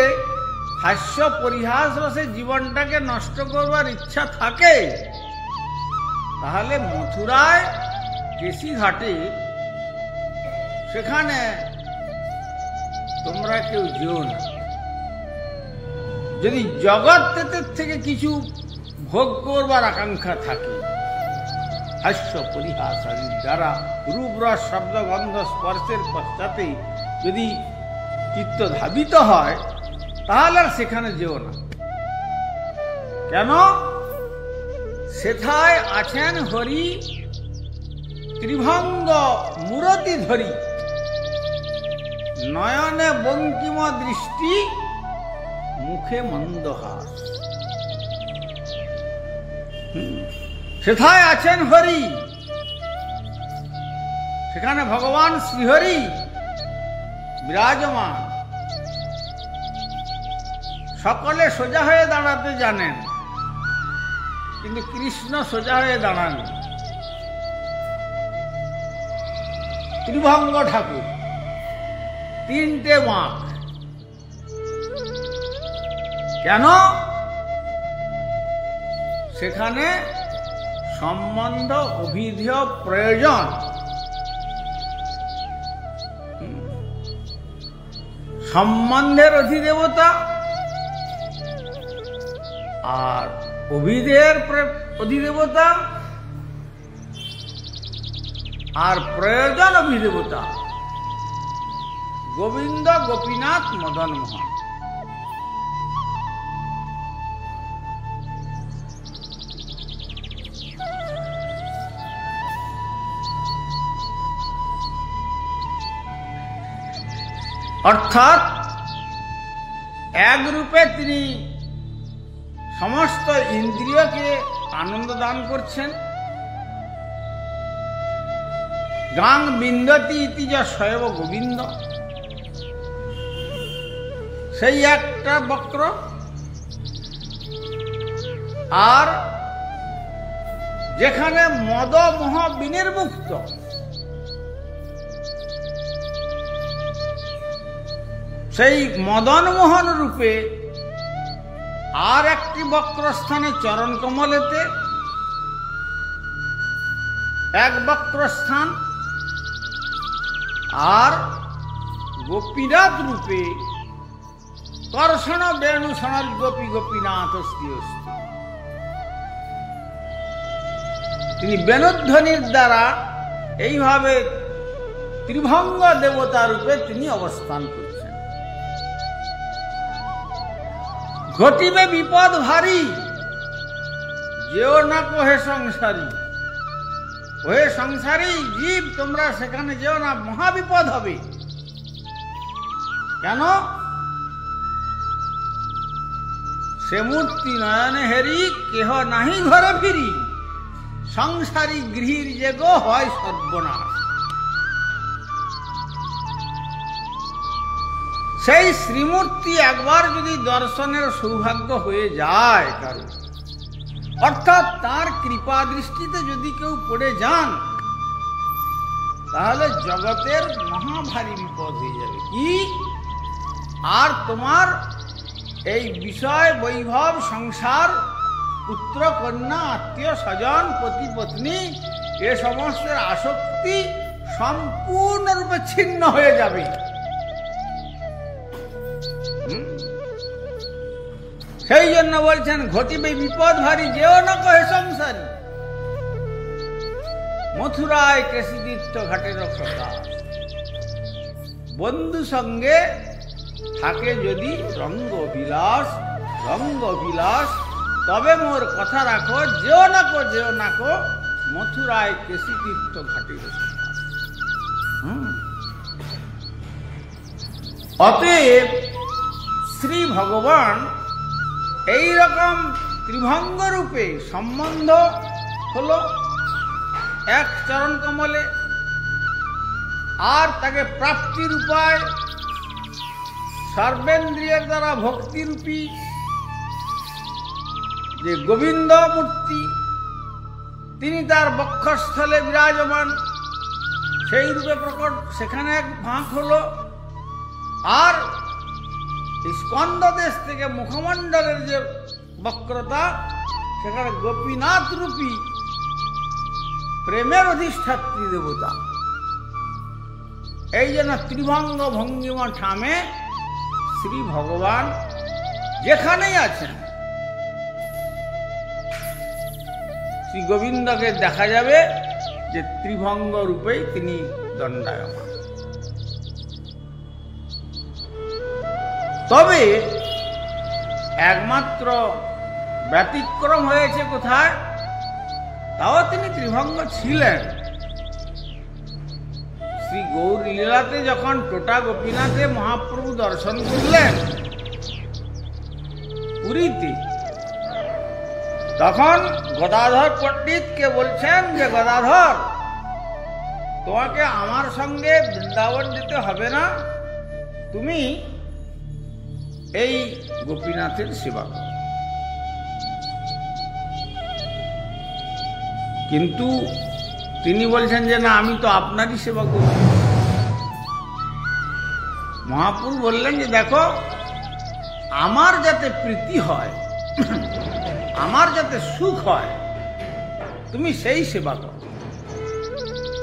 হাস্য পরিহাস রসে জীবনটাকে নষ্ট করবার ইচ্ছা থাকে, তাহলে মথুরায় কেশী ঘাটে সেখানে তোমরা কেউ যেও না। যদি জগতের থেকে কিছু ভোগ করবার আকাঙ্ক্ষা থাকে, হাস্য পরিহাস আদির দ্বারা রূপ রস শব্দ গন্ধ স্পর্শের পশ্চাতে যদি চিত্ত ধাবিত হয়, তাহলে আর সেখানে যেও না। কেন? সেথায় আছেন হরি ত্রিভঙ্গ মূরতি ধরি, নয়নে বঙ্কিম দৃষ্টি, মুখে মন্দহাস। সেথায় আছেন হরি, সেখানে ভগবান শ্রীহরি বিরাজমান। সকলে সোজা হয়ে দাঁড়াতে জানেন, কিন্তু কৃষ্ণ সোজা হয়ে দাঁড়ান। ত্রিভঙ্গ ঠাকুর, তিনটে বাঁক। কেন? সেখানে সম্বন্ধ অভিধেয় প্রয়োজন। সম্বন্ধের অধিদেবতা আর অভিধেয়ের অধিদেবতা আর প্রয়োজন অভিদেবতা গোবিন্দ, গোপীনাথ, মদন মোহন। অর্থাৎ এক রূপে তিনি সমস্ত ইন্দ্রিয়কে আনন্দ দান করছেন। গাং বিন্দতি ইতি যা শৈব গোবিন্দ, সেই একটা বক্র। আর যেখানে মদ মোহ বিনির্মুক্ত, সেই মদন মোহন রূপে আর একটি বক্রস্থানে চরণ কমলেতে এক বক্রস্থান, আর গোপীনাথ রূপে কর্ষণ বেণু সনল গোপী গোপীনাথ অস্তি অস্তি। তিনি বেণুধ্বনির দ্বারা এইভাবে ত্রিভঙ্গ দেবতা রূপে তিনি অবস্থান করছেন। ঘটিবে বিপদ ভারী, যেও না কোহে সংসারী। ওহে সংসারী জীব, তোমরা সেখানে যেও না, মহাবিপদ হবে। কেন? সে মূর্তি নয়নে হেরি, কেহ নাহি ঘরে ফিরি। সংসারী গৃহীর যে গো হয় সর্বনাশ। সেই শ্রীমূর্তি একবার যদি দর্শনের সৌভাগ্য হয়ে যায় কারো, অর্থাৎ তার কৃপা দৃষ্টিতে যদি কেউ পড়ে যান, তাহলে জগতের মহাভারী বিপদ হয়ে যাবে। কি? আর তোমার এই বিষয় বৈভব সংসার, পুত্র কন্যা আত্মীয় স্বজন পতি পত্নী, এ সমস্ত আসক্তি সম্পূর্ণরূপে ছিন্ন হয়ে যাবে। সেই জন্য বলছেন ঘটিবে বিপদ ভারী, যেও না কহে সংসারী। মথুরায় কেশিতীর্থ ঘাটের প্রকাশ। বন্ধু সঙ্গে থাকে যদি রঙ্গ বিলাস, রঙ্গ বিলাস, তবে মোর কথা রাখো, যেও না কো, যেও না কো, মথুরায় কেশিতীর্থ ঘাটের প্রকাশ। অতএব শ্রী ভগবান এই রকম ত্রিভঙ্গ রূপে সম্বন্ধ হলো এক চরণ কমলে, আর তাকে প্রাপ্তির উপায় সর্বেন্দ্রিয়ের দ্বারা ভক্তিরূপী যে গোবিন্দ মূর্তি, তিনি তার বক্ষস্থলে বিরাজমান, সেই রূপে প্রকট। সেখানে এক ফাঁক হলো। আর স্কন্দ দেশ থেকে মুখমণ্ডলের যে বক্রতা, সেখানে গোপীনাথ রূপী প্রেমের অধিষ্ঠাত্রী দেবতা। এই জন্য ত্রিভঙ্গ ভঙ্গিমা ঠামে শ্রী ভগবান যেখানেই আছেন, শ্রী গোবিন্দকে দেখা যাবে যে ত্রিভঙ্গ রূপেই তিনি দণ্ডায়মান। তবে একমাত্র ব্যতিক্রম হয়েছে কোথায়? তাও তিনি ত্রিভঙ্গ ছিলেন। শ্রী গৌর লীলাতে যখন টোটা গোপীনাথে মহাপ্রভু দর্শন করলেন পুরীতে, তখন গদাধর পণ্ডিতকে বলছেন যে গদাধর, তোমাকে আমার সঙ্গে বৃন্দাবন যেতে হবে না, তুমি এই গোপীনাথের সেবা করো। কিন্তু তিনি বলছেন যে না, আমি তো আপনারই সেবা করব। মহাপ্রভু বললেন যে দেখো, আমার যাতে প্রীতি হয়, আমার যাতে সুখ হয়, তুমি সেই সেবা করো,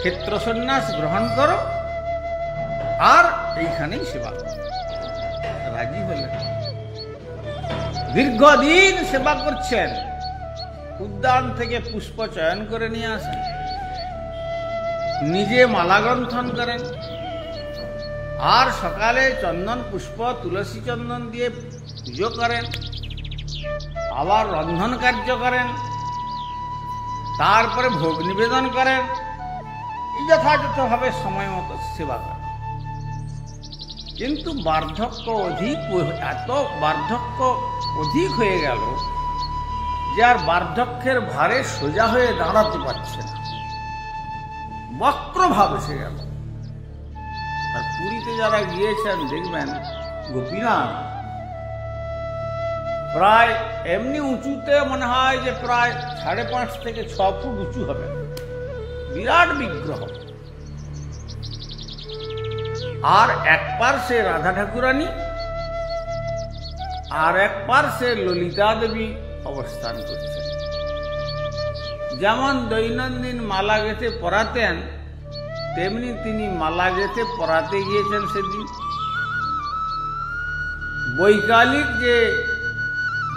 ক্ষেত্র সন্ন্যাস গ্রহণ করো, আর এইখানেই সেবা করো। রাজি হলেন। দীর্ঘদিন সেবা করছেন। উদ্যান থেকে পুষ্প চয়ন করে নিয়ে আসেন, নিজে মালা গ্রন্থন করেন, আর সকালে চন্দন পুষ্প তুলসী চন্দন দিয়ে পুজো করেন, আবার রন্ধন কার্য করেন, তারপরে ভোগ নিবেদন করেন, যথাযথভাবে সময় মতো সেবা করেন। কিন্তু বার্ধক্য অধিক, এত বার্ধক্য অধিক হয়ে গেল যে আর বার্ধক্যের ভারে সোজা হয়ে দাঁড়াতে পারছে না, বক্রভাব এসে গেল। আর পুরীতে যারা গিয়েছেন দেখবেন গোপীনাথ প্রায় এমনি উঁচুতে মনে হয় যে প্রায় 5.5 থেকে 6 ফুট উঁচু হবে, বিরাট বিগ্রহ। আর এক পার্শ্বে রাধা ঠাকুরানী আর এক পার্শ্বে ললিতা দেবী অবস্থান করছেন। যেমন দৈনন্দিন মালা গেঁথে পরাতেন, তেমনি তিনি মালা গেঁথে পরাতে গিয়েছেন সেদিন। বৈকালিক যে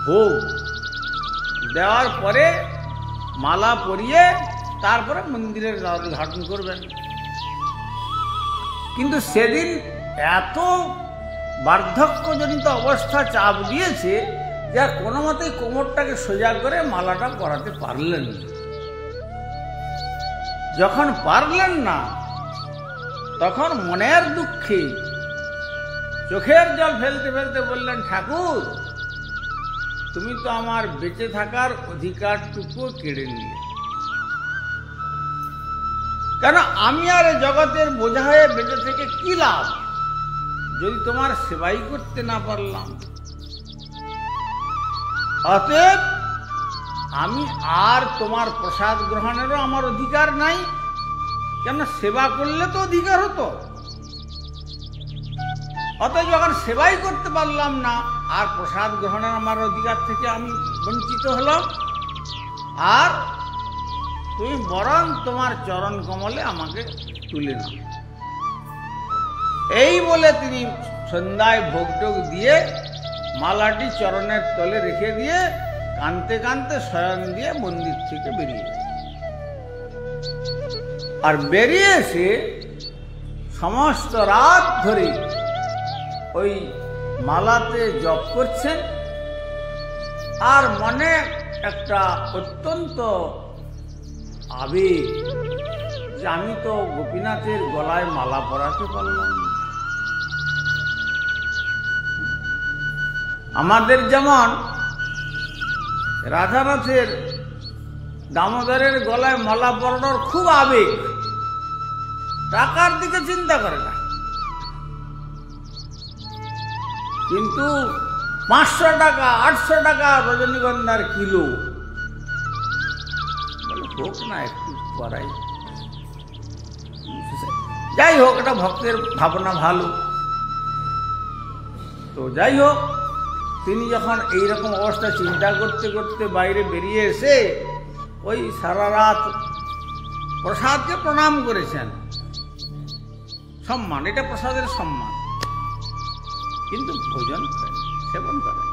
ভোগ দেওয়ার পরে মালা পরিয়ে তারপরে মন্দিরের উদ্ঘাটন করবেন। কিন্তু সেদিন এত বার্ধক্যজনিত অবস্থা চাপ দিয়েছে যা কোনো মতেই কোমরটাকে সোজা করে মালাটা পরাতে পারলেন না। যখন পারলেন না তখন মনের দুঃখে চোখের জল ফেলতে ফেলতে বললেন, ঠাকুর তুমি তো আমার বেঁচে থাকার অধিকারটুকু কেড়ে নিলে, কেন আমি আর জগতের বোঝা হয়ে বেঁচে থেকে কি লাভ যদি তোমার সেবাই করতে না পারলাম। অতএব আমি আর তোমার প্রসাদ গ্রহণেরও আমার অধিকার নাই, কেন সেবা করলে তো অধিকার হতো। অতএব যখন সেবাই করতে পারলাম না আর প্রসাদ গ্রহণের আমার অধিকার থেকে আমি বঞ্চিত হলাম, আর তুমি বরং তোমার চরণ কমলে আমাকে তুলে নাও। এই বলে তিনি সন্ধ্যায় ভোগটোগ দিয়ে মালাটি চরণের তলে রেখে দিয়ে কাঁদতে কাঁদতে শয়ন দিয়ে মন্দির থেকে বেরিয়ে গেলেন। আর বেরিয়ে এসে সমস্ত রাত ধরে ওই মালাতে জপ করছেন, আর মনে একটা অত্যন্ত আবেগ যে আমি তো গোপীনাথের গলায় মালা পরাতে পারলাম না। আমাদের যেমন রাধানাথের দামোদরের গলায় মালা পরানোর খুব আবেগ, টাকার দিকে চিন্তা করে না, কিন্তু 500 টাকা 800 টাকা রজনীগন্ধার কিলো, হোক না একটু পরাই। যাই হোক, এটা ভক্তের ভাবনা ভালো। তো যাই হোক, তিনি যখন এইরকম অবস্থা চিন্তা করতে করতে বাইরে বেরিয়ে এসে ওই সারা রাত প্রসাদকে প্রণাম করেছেন, সম্মান, এটা প্রসাদের সম্মান, কিন্তু ভোজন করেন, সেবন করেন।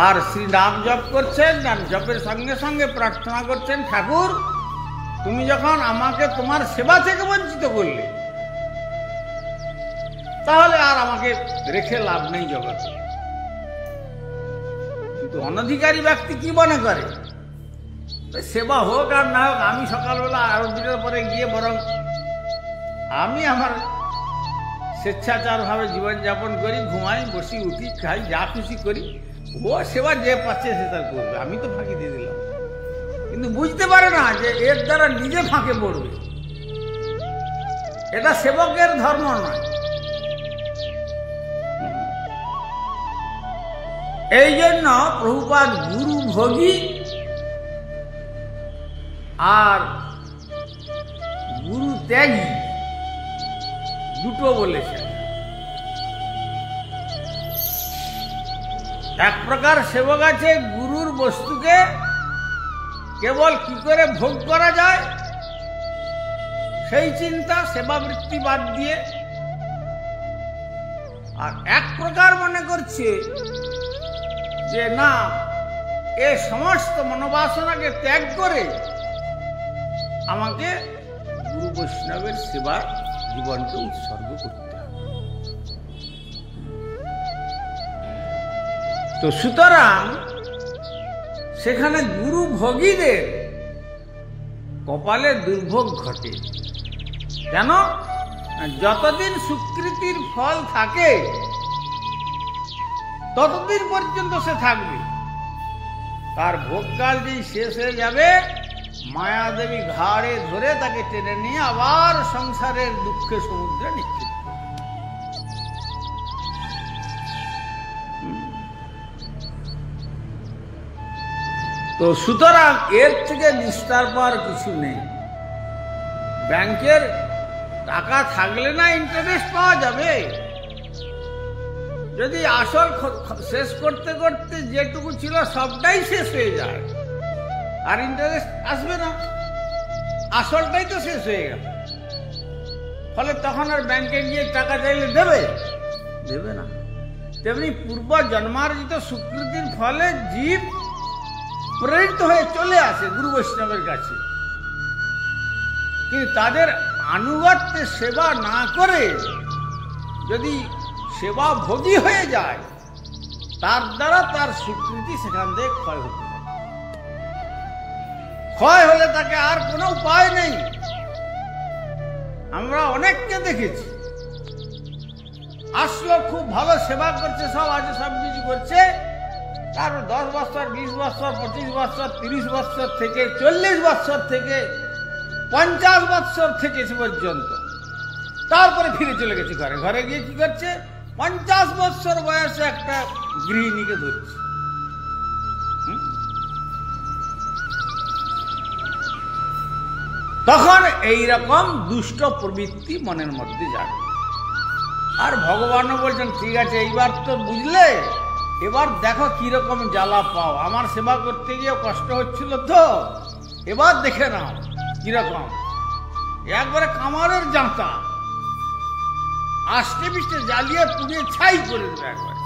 আর শ্রী নাম জপ করছেন, নাম জপের সঙ্গে সঙ্গে প্রার্থনা করছেন, ঠাকুর তুমি যখন আমাকে তোমার সেবা থেকে বঞ্চিত করলে, তাহলে আর আমাকে রেখে লাভ নেই জগতে। কিন্তু অনধিকারী ব্যক্তি কি মনে করে, সেবা হোক আর না হোক, আমি সকালবেলা আরতির পরে গিয়ে বরং আমি আমার স্বেচ্ছাচারভাবে জীবনযাপন করি, ঘুমাই, বসি, উঠি, খাই, যা খুশি করি, ও সেবা যে পাচ্ছে সে তার করবে, আমি তো ফাঁকি দিয়ে দিলাম। কিন্তু বুঝতে পারে না যে এর দ্বারা নিজে ফাঁকে পড়বে, এটা সেবকের ধর্ম নয়। এই জন্য প্রভুপাদ গুরু ভোগী আর গুরু ত্যাগী দুটো বলেছেন। এক প্রকার সেবক আছে গুরুর বস্তুকে কেবল কি করে ভোগ করা যায় সেই চিন্তা, সেবাবৃত্তি বাদ দিয়ে। আর এক প্রকার মনে করছে যে না, এ সমস্ত মনোবাসনাকে ত্যাগ করে আমাকে গুরু বৈষ্ণবের সেবার জীবনকে উৎসর্গ করতে হবে। তো সুতরাং সেখানে গুরু ভোগীদের কপালে দুর্ভোগ ঘটে। কেন? যতদিন সুকৃতির ফল থাকে ততদিন পর্যন্ত সে থাকবে। তার ভোগকাল যেই শেষ হয়ে যাবে, মায়াদেবী ঘাড়ে ধরে তাকে টেনে নিয়ে আবার সংসারের দুঃখে সমুদ্রে নিক্ষেপ। তো সুতরাং এর থেকে নিস্তার পাওয়ার কিছু নেই। ব্যাংকের টাকা থাকলে না ইন্টারেস্ট পাওয়া যাবে, যদি আসল শেষ করতে করতে যেটুকু ছিল সবটাই শেষ হয়ে যায় আর ইন্টারেস্ট আসবে না, আসলটাই তো শেষ হয়ে গেল। ফলে তখন আর ব্যাংকে গিয়ে টাকা চাইলে দেবে দেবে না। তেমনি পূর্ব জন্মার্জিত সুকৃতির ফলে জীব প্রেরিত হয়ে চলে আসে গুরু বৈষ্ণবের কাছে, কিন্তু তাদের আনুগত্যে সেবা না করে যদি সেবা ভোগী হয়ে যায়, তার দ্বারা তার স্বীকৃতি সেখান থেকে ক্ষয় হতে পারে। ক্ষয় হলে তাকে আর কোনো উপায় নেই। আমরা অনেককে দেখেছি, আসলো খুব ভালো সেবা করছে, সব আছে, সব কিছু করছে, তার 10 বছর 20 বছর 25 বছর 30 বছর থেকে 40 বছর থেকে 50 বছর থেকে সে পর্যন্ত, তারপরে ফিরে চলে গেছে ঘরে। ঘরে গিয়ে কি করছে, 50 বছর বয়সে একটা গৃহিণীকে ধরছে। তখন এইরকম দুষ্ট প্রবৃত্তি মনের মধ্যে যাবে। আর ভগবানও বলছেন, ঠিক আছে এইবার তো বুঝলে, এবার দেখো কিরকম জ্বালা পাও। আমার সেবা করতে গিয়ে কষ্ট হচ্ছিল তো, এবার দেখে নাও কিরকম। একবারে কামারের জাঁতা, আষ্টে পিষ্টে জ্বালিয়ে পুড়িয়ে ছাই করে দেবে একবারে।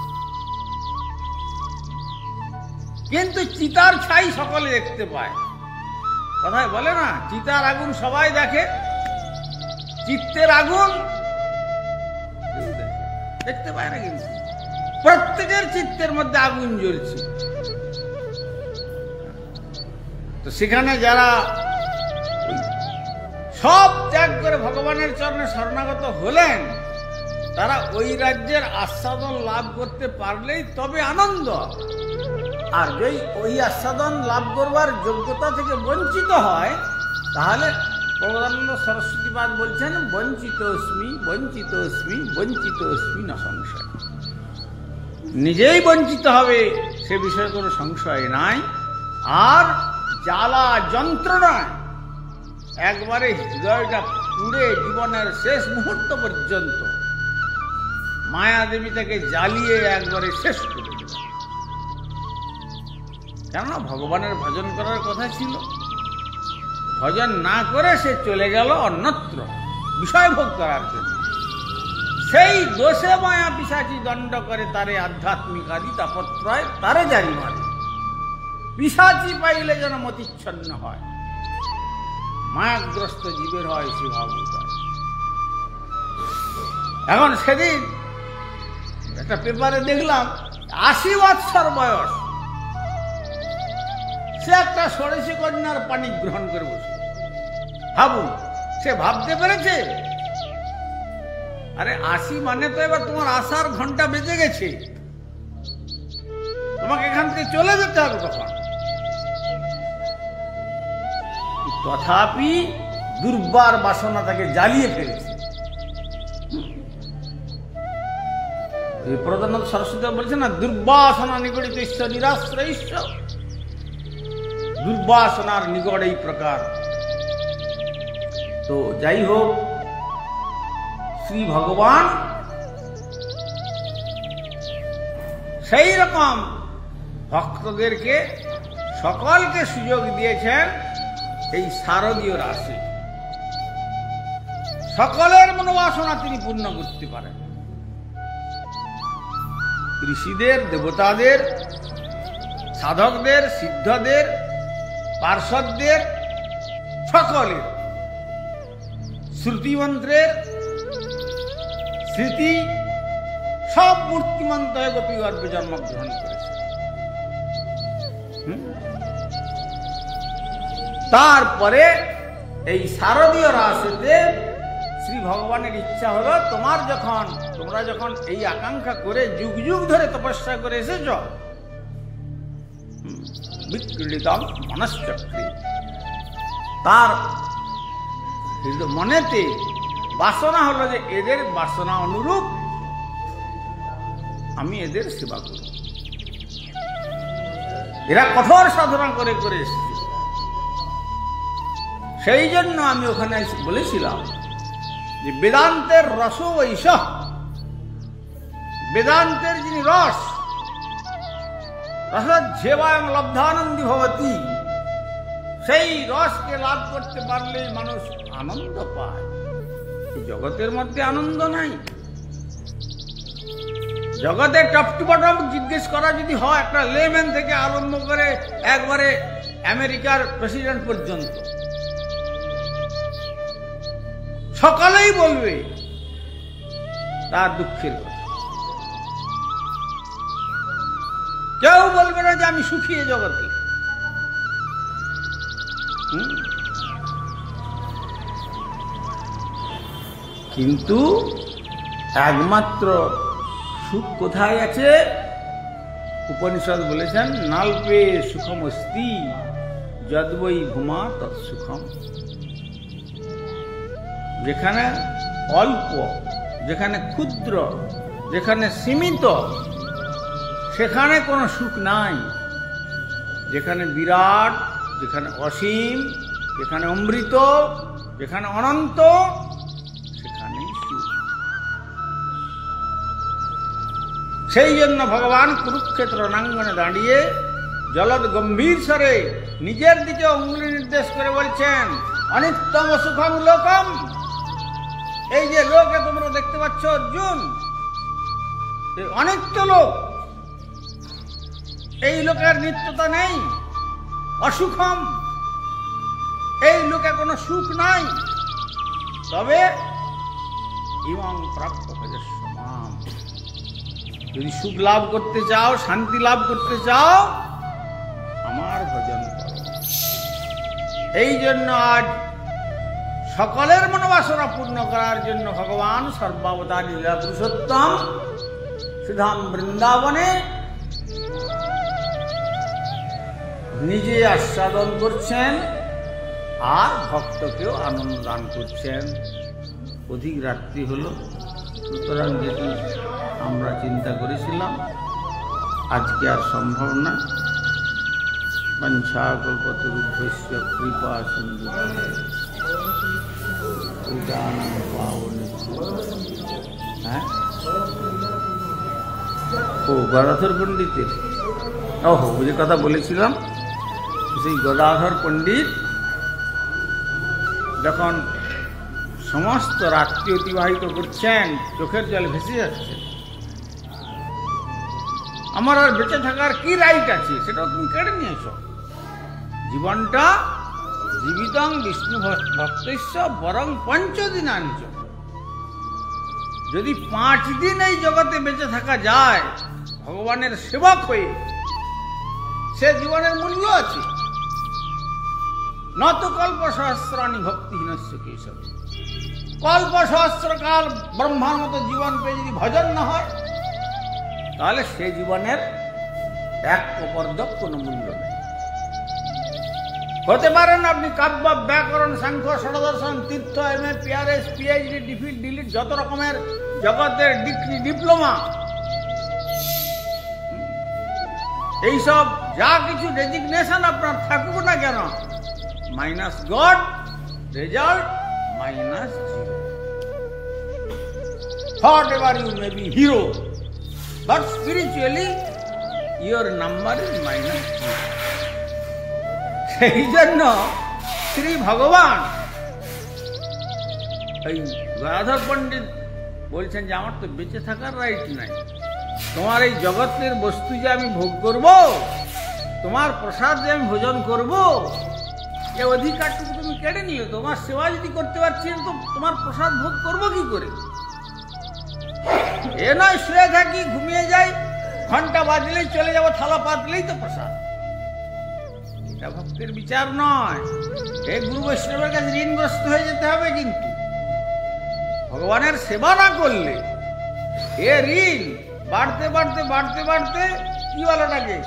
কিন্তু চিতার ছাই সকলে দেখতে পায়। কথায় বলে না, চিতার আগুন সবাই দেখে, চিত্তের আগুন দেখতে পায় না। কিন্তু প্রত্যেকের চিত্তের মধ্যে আগুন জ্বলছে। তো সেখানে যারা সব ত্যাগ করে ভগবানের চরণে শরণাগত হলেন, তারা ওই রাজ্যের আস্বাদন লাভ করতে পারলেই তবে আনন্দ। আর যদি ওই আস্বাদন লাভ করবার যোগ্যতা থেকে বঞ্চিত হয়, তাহলে প্রবোধানন্দ সরস্বতীপাদ বলছেন, বঞ্চিতস্মি বঞ্চিতস্মি বঞ্চিতস্মি না সংশয়। নিজেই বঞ্চিত হবে সে বিষয়ে কোনো সংশয় নাই। আর জ্বালা যন্ত্রণায় একবারে হৃদয়টা পুড়ে জীবনের শেষ মুহূর্ত পর্যন্ত মায়াদেবী তাকে জ্বালিয়ে একবারে শেষ করে দিল। কেননা ভগবানের ভজন করার কথা ছিল, ভজন না করে সে চলে গেল অন্যত্র বিষয় ভোগ করার জন্য। সেই দোষে মায়া পিশাচি দণ্ড করে তারে আধ্যাত্মিক আদি তাপত্রয় তারে জারি মারে। পিশাচি পাইলে যেন মতিচ্ছন্ন হয়, মায়াগ্রস্ত জীবের হয় সে ভাবুক। এখন সেদিন একটা পেপারে দেখলাম, 80 বৎসর বয়স সে একটা ষোড়শী কন্যার পানি গ্রহণ করে বসে। ভাবুন, সে ভাবতে পেরেছে? আরে 80 মানে তো এবার তোমার আসার ঘন্টা বেজে গেছে, তোমাকে এখান থেকে চলে যেতে হবে তখন। তথাপি দুর্বার বাসনা তাকে জ্বালিয়ে ফেলেছে। প্রধানত সরস্বতী বলছে না, দুর্বাসনা নিগড়িত ঈশ্বর নিরাশ্রয় ঈশ্বর। দুর্বাসনার নিগড় এই প্রকার। তো যাই হোক, শ্রী ভগবান সেই রকম ভক্তদেরকে সকলকে সুযোগ দিয়েছেন এই শারদীয় রাশি। সকলের মনোবাসনা তিনি পূর্ণ করতে পারেন। ঋষিদের, দেবতাদের, সাধকদের, সিদ্ধদের, পার্ষদদের, সকলের শ্রুতিমন্ত্রের স্মৃতি সব মূর্তিমন্ত হয়ে গোপী গর্ভে জন্মগ্রহণ করেছে। তারপরে এই শারদীয় রাশিতে শ্রী ভগবানের ইচ্ছা হলো তোমরা যখন এই আকাঙ্ক্ষা করে যুগ যুগ ধরে তপস্যা করে এসেছ, বিক্রীড়িতম মনশ্চক্রী, তার মনেতে বাসনা হলো যে এদের বাসনা অনুরূপ আমি এদের সেবা করব। এরা কঠোর সাধনা করে করে এসেছে, সেই জন্য আমি ওখানে বলেছিলাম যে বেদান্তের রস ঐশ, বেদান্তের যিনি রস, রসজ্জেবায়ং লব্ধানন্দী ভবতি, সেই রসকে লাভ করতে পারলেই মানুষ আনন্দ পায়। এই জগতের মধ্যে আনন্দ নাই। জগতে টপ টু বটম জিজ্ঞেস করা যদি হয়, একটা লেম্যান থেকে আরম্ভ করে একবারে আমেরিকার প্রেসিডেন্ট পর্যন্ত, সকলেই বলবে তার দুঃখের কথা। কেউ বলবে না যে আমি সুখী এ জগতে। কিন্তু একমাত্র সুখ কোথায় আছে? উপনিষদ বলেছেন নাল্পে সুখমস্তি যদ্বৈ ভূমা তৎসুখম। যেখানে অল্প, যেখানে ক্ষুদ্র, যেখানে সীমিত, সেখানে কোনো সুখ নাই। যেখানে বিরাট, যেখানে অসীম, যেখানে অমৃত, যেখানে অনন্ত, সেখানেই সুখ। সেই জন্য ভগবান কুরুক্ষেত্র রণাঙ্গনে দাঁড়িয়ে জলদ গম্ভীর স্বরে নিজের দিকে অঙ্গুলি নির্দেশ করে বলছেন, অনিত্যম সুখম লোকম। এই যে লোকে তোমরা দেখতে পাচ্ছ অর্জুন, অনিত্য লোক, এই লোকের নিত্যতা নেই, অসুখম, এই লোকে কোনো সুখ নাই। তবে ইমাং প্রাপ্ত ভজস্ব মাম, যদি সুখ লাভ করতে চাও, শান্তি লাভ করতে চাও, আমার ভজন করো। এই জন্য আজ সকলের মনোবাসনা পূর্ণ করার জন্য ভগবান সর্বাবতারী লীলা পুরুষোত্তম শ্রীধাম বৃন্দাবনে নিজে আস্বাদন করছেন আর ভক্তকেও আনন্দ দান করছেন। অধিক রাত্রি হল, সুতরাং যেটি আমরা চিন্তা করেছিলাম আজকে আর সম্ভব না। বঞ্ছাকল্পতরুভ্যস্য কৃপা সিন্ধু হ্যাঁ, ও গদাধর পণ্ডিতের, ওহো যে কথা বলেছিলাম, সেই গদাধর পণ্ডিত যখন সমস্ত রাত্রি অতিবাহিত করছেন, চোখের জল ভেসে যাচ্ছে, আমার আর বেঁচে থাকার কি রাইট আছে? সেটাও তুমি কেড়ে নিয়েছ। জীবনটা জীবিতং বিষ্ণু ভক্তস্য বরং পঞ্চদিনাঞ্চ, যদি 5 দিন এই জগতে বেঁচে থাকা যায় ভগবানের সেবক হয়ে, সে জীবনের মূল্য আছে। নত কল্প সহস্রাণি ভক্তিহীনস্য কেশব, কল্প সহস্রকাল ব্রহ্মার মতো জীবন পেয়ে যদি ভজন না হয়, তাহলে সে জীবনের এক কপর্দক কোনো মূল্য নেই। হতে পারেন আপনি কাব্য, ব্যাকরণ, সাংখ্য, ষড়দর্শন, তীর্থ, MA, PRS, PhD, defeat, delete, যত রকমের জগতের ডিগ্রি, ডিপ্লোমা, এইসব যা কিছু ডেজিগনেশন আপনার থাকুক না কেন, minus god, result minus 0. Whatever you may be hero, but spiritually your number is minus 0. সেই জন্য শ্রী ভগবান এই গদাধর পণ্ডিত বলছেন যে আমার তো বেঁচে থাকার রাইট নাই, তোমার এই জগতের বস্তু যে আমি ভোগ করব, তোমার প্রসাদ যে আমি ভোজন করব, এই অধিকারটুকু তুমি কেড়ে নিলে। তোমার সেবা যদি করতে পারছি তো তোমার প্রসাদ ভোগ করবো কি করে? এ নয় শুয়ে থাকি, ঘুমিয়ে যাই, ঘন্টা বাজলেই চলে যাবো, থালা পাতলেই তো প্রসাদ। এটা ভক্তের বিচার নয়। এই গুরু বৈষ্ণবের কাছে ঋণগ্রস্ত হয়ে যেতে হবে। কিন্তু ভগবানের সেবা না করলে এ ঋণ বাড়তে বাড়তে বাড়তে বাড়তে কি বলাটাকে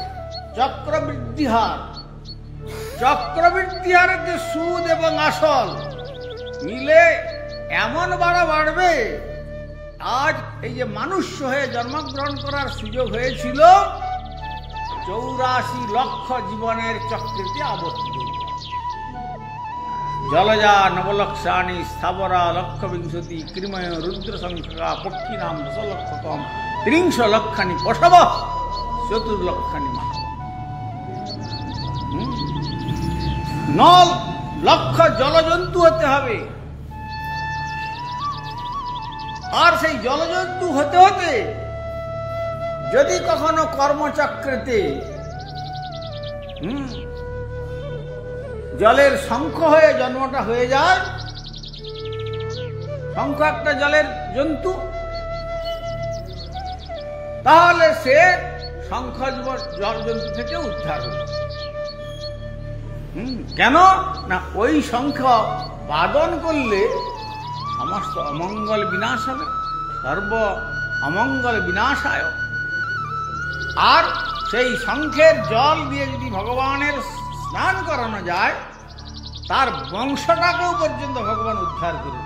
চক্রবৃদ্ধি হার, চক্রবৃদ্ধি হারের যে সুদ এবং আসল মিলে এমন বাড়বে, আজ এই যে মানুষ হয়ে জন্মগ্রহণ করার সুযোগ হয়েছিল 84 লক্ষ জীবনের চক্রেতে আবদ্ধ। জলজা নবলক্ষানি স্থাবরা লক্ষ বিংশতি কৃময় রুদ্র সংখ্যা পক্ষী নাম 10 লক্ষ কম 30 লক্ষানি পশব 14 লক্ষানি মানব। 9 লক্ষ জলজন্তু হতে হবে। আর সেই জলজন্তু হতে হতে যদি কখনো কর্মচক্রেতে জলের শঙ্খ হয়ে জন্মটা হয়ে যায়, শঙ্খ একটা জলের জন্তু, তাহলে সে শঙ্খ জল জন্তু থেকে উদ্ধার হবে। কেন না ওই শঙ্খ বাদন করলে সমস্ত অমঙ্গল বিনাশ হবে, সর্ব অমঙ্গল বিনাশায়। আর সেই শঙ্খের জল দিয়ে যদি ভগবানের স্নান করানো যায়, তার বংশটাকেও পর্যন্ত ভগবান উদ্ধার করে।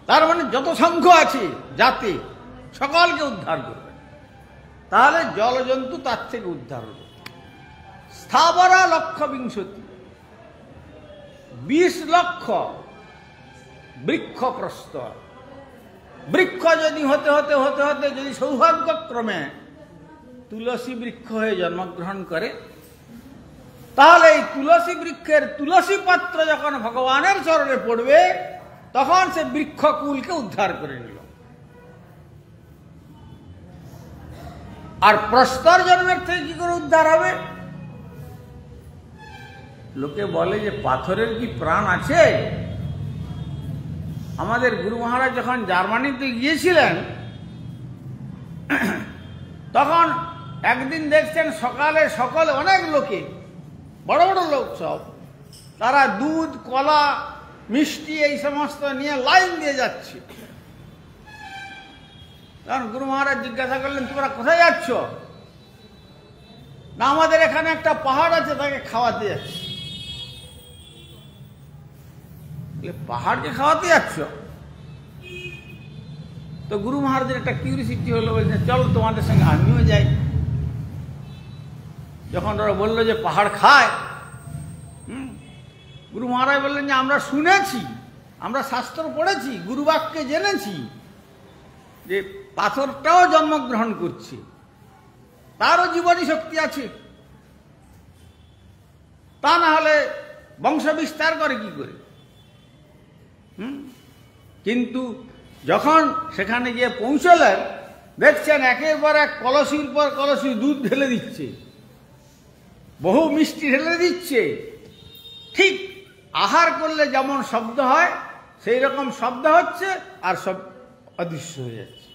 তার মানে যত শঙ্খ আছে জাতি সকলকে উদ্ধার করবে, তাহলে জলজন্তু তার থেকে উদ্ধার হবে। স্থাবরা লক্ষ বিংশতি 20 লক্ষ বৃক্ষ প্রস্তর। বৃক্ষ যদি হতে হতে হতে হতে যদি সৌভাগ্যক্রমে তুলসী বৃক্ষ হয়ে জন্মগ্রহণ করে, তাহলে এই তুলসী বৃক্ষের তুলসী পাত্র যখন ভগবানের চরণে পড়বে, তখন সে বৃক্ষকুলকে উদ্ধার করে নিল। আর প্রস্তর জন্মের থেকে কি করে উদ্ধার হবে? লোকে বলে যে পাথরের কি প্রাণ আছে? আমাদের গুরু মহারাজ যখন জার্মানিতে গিয়েছিলেন, তখন একদিন দেখছেন সকালে সকলে অনেক লোকে, বড় বড় লোক সব, তারা দুধ কলা মিষ্টি এই সমস্ত নিয়ে লাইন দিয়ে যাচ্ছে। তখন গুরু মহারাজ জিজ্ঞাসা করলেন, তোমরা কোথায় যাচ্ছ? না, আমাদের এখানে একটা পাহাড় আছে, তাকে খাওয়াতে যাচ্ছি। পাহাড়কে খাওয়াতে যাচ্ছ? তো গুরু মহারাজের একটা কিউরিসিটি হলো, বলছেন চলো তোমাদের সঙ্গে আমিও যাই। যখন ওরা বললো যে পাহাড় খায়, গুরু মহারাজ বললেন যে আমরা শুনেছি, আমরা শাস্ত্র পড়েছি, গুরুবাক্যে জেনেছি যে পাথরটাও জন্মগ্রহণ করছে, তারও জীবনী শক্তি আছে, তা না হলে বংশ বিস্তার করে কি করে? কিন্তু যখন সেখানে গিয়ে পৌঁছলেন, দেখছেন একের পর এক কলসির পর কলসি দুধ ঢেলে দিচ্ছে, বহু মিষ্টি ঢেলে দিচ্ছে। ঠিক আহার করলে যেমন শব্দ হয় সেই রকম শব্দ হচ্ছে, আর সব অদৃশ্য হয়ে যাচ্ছে।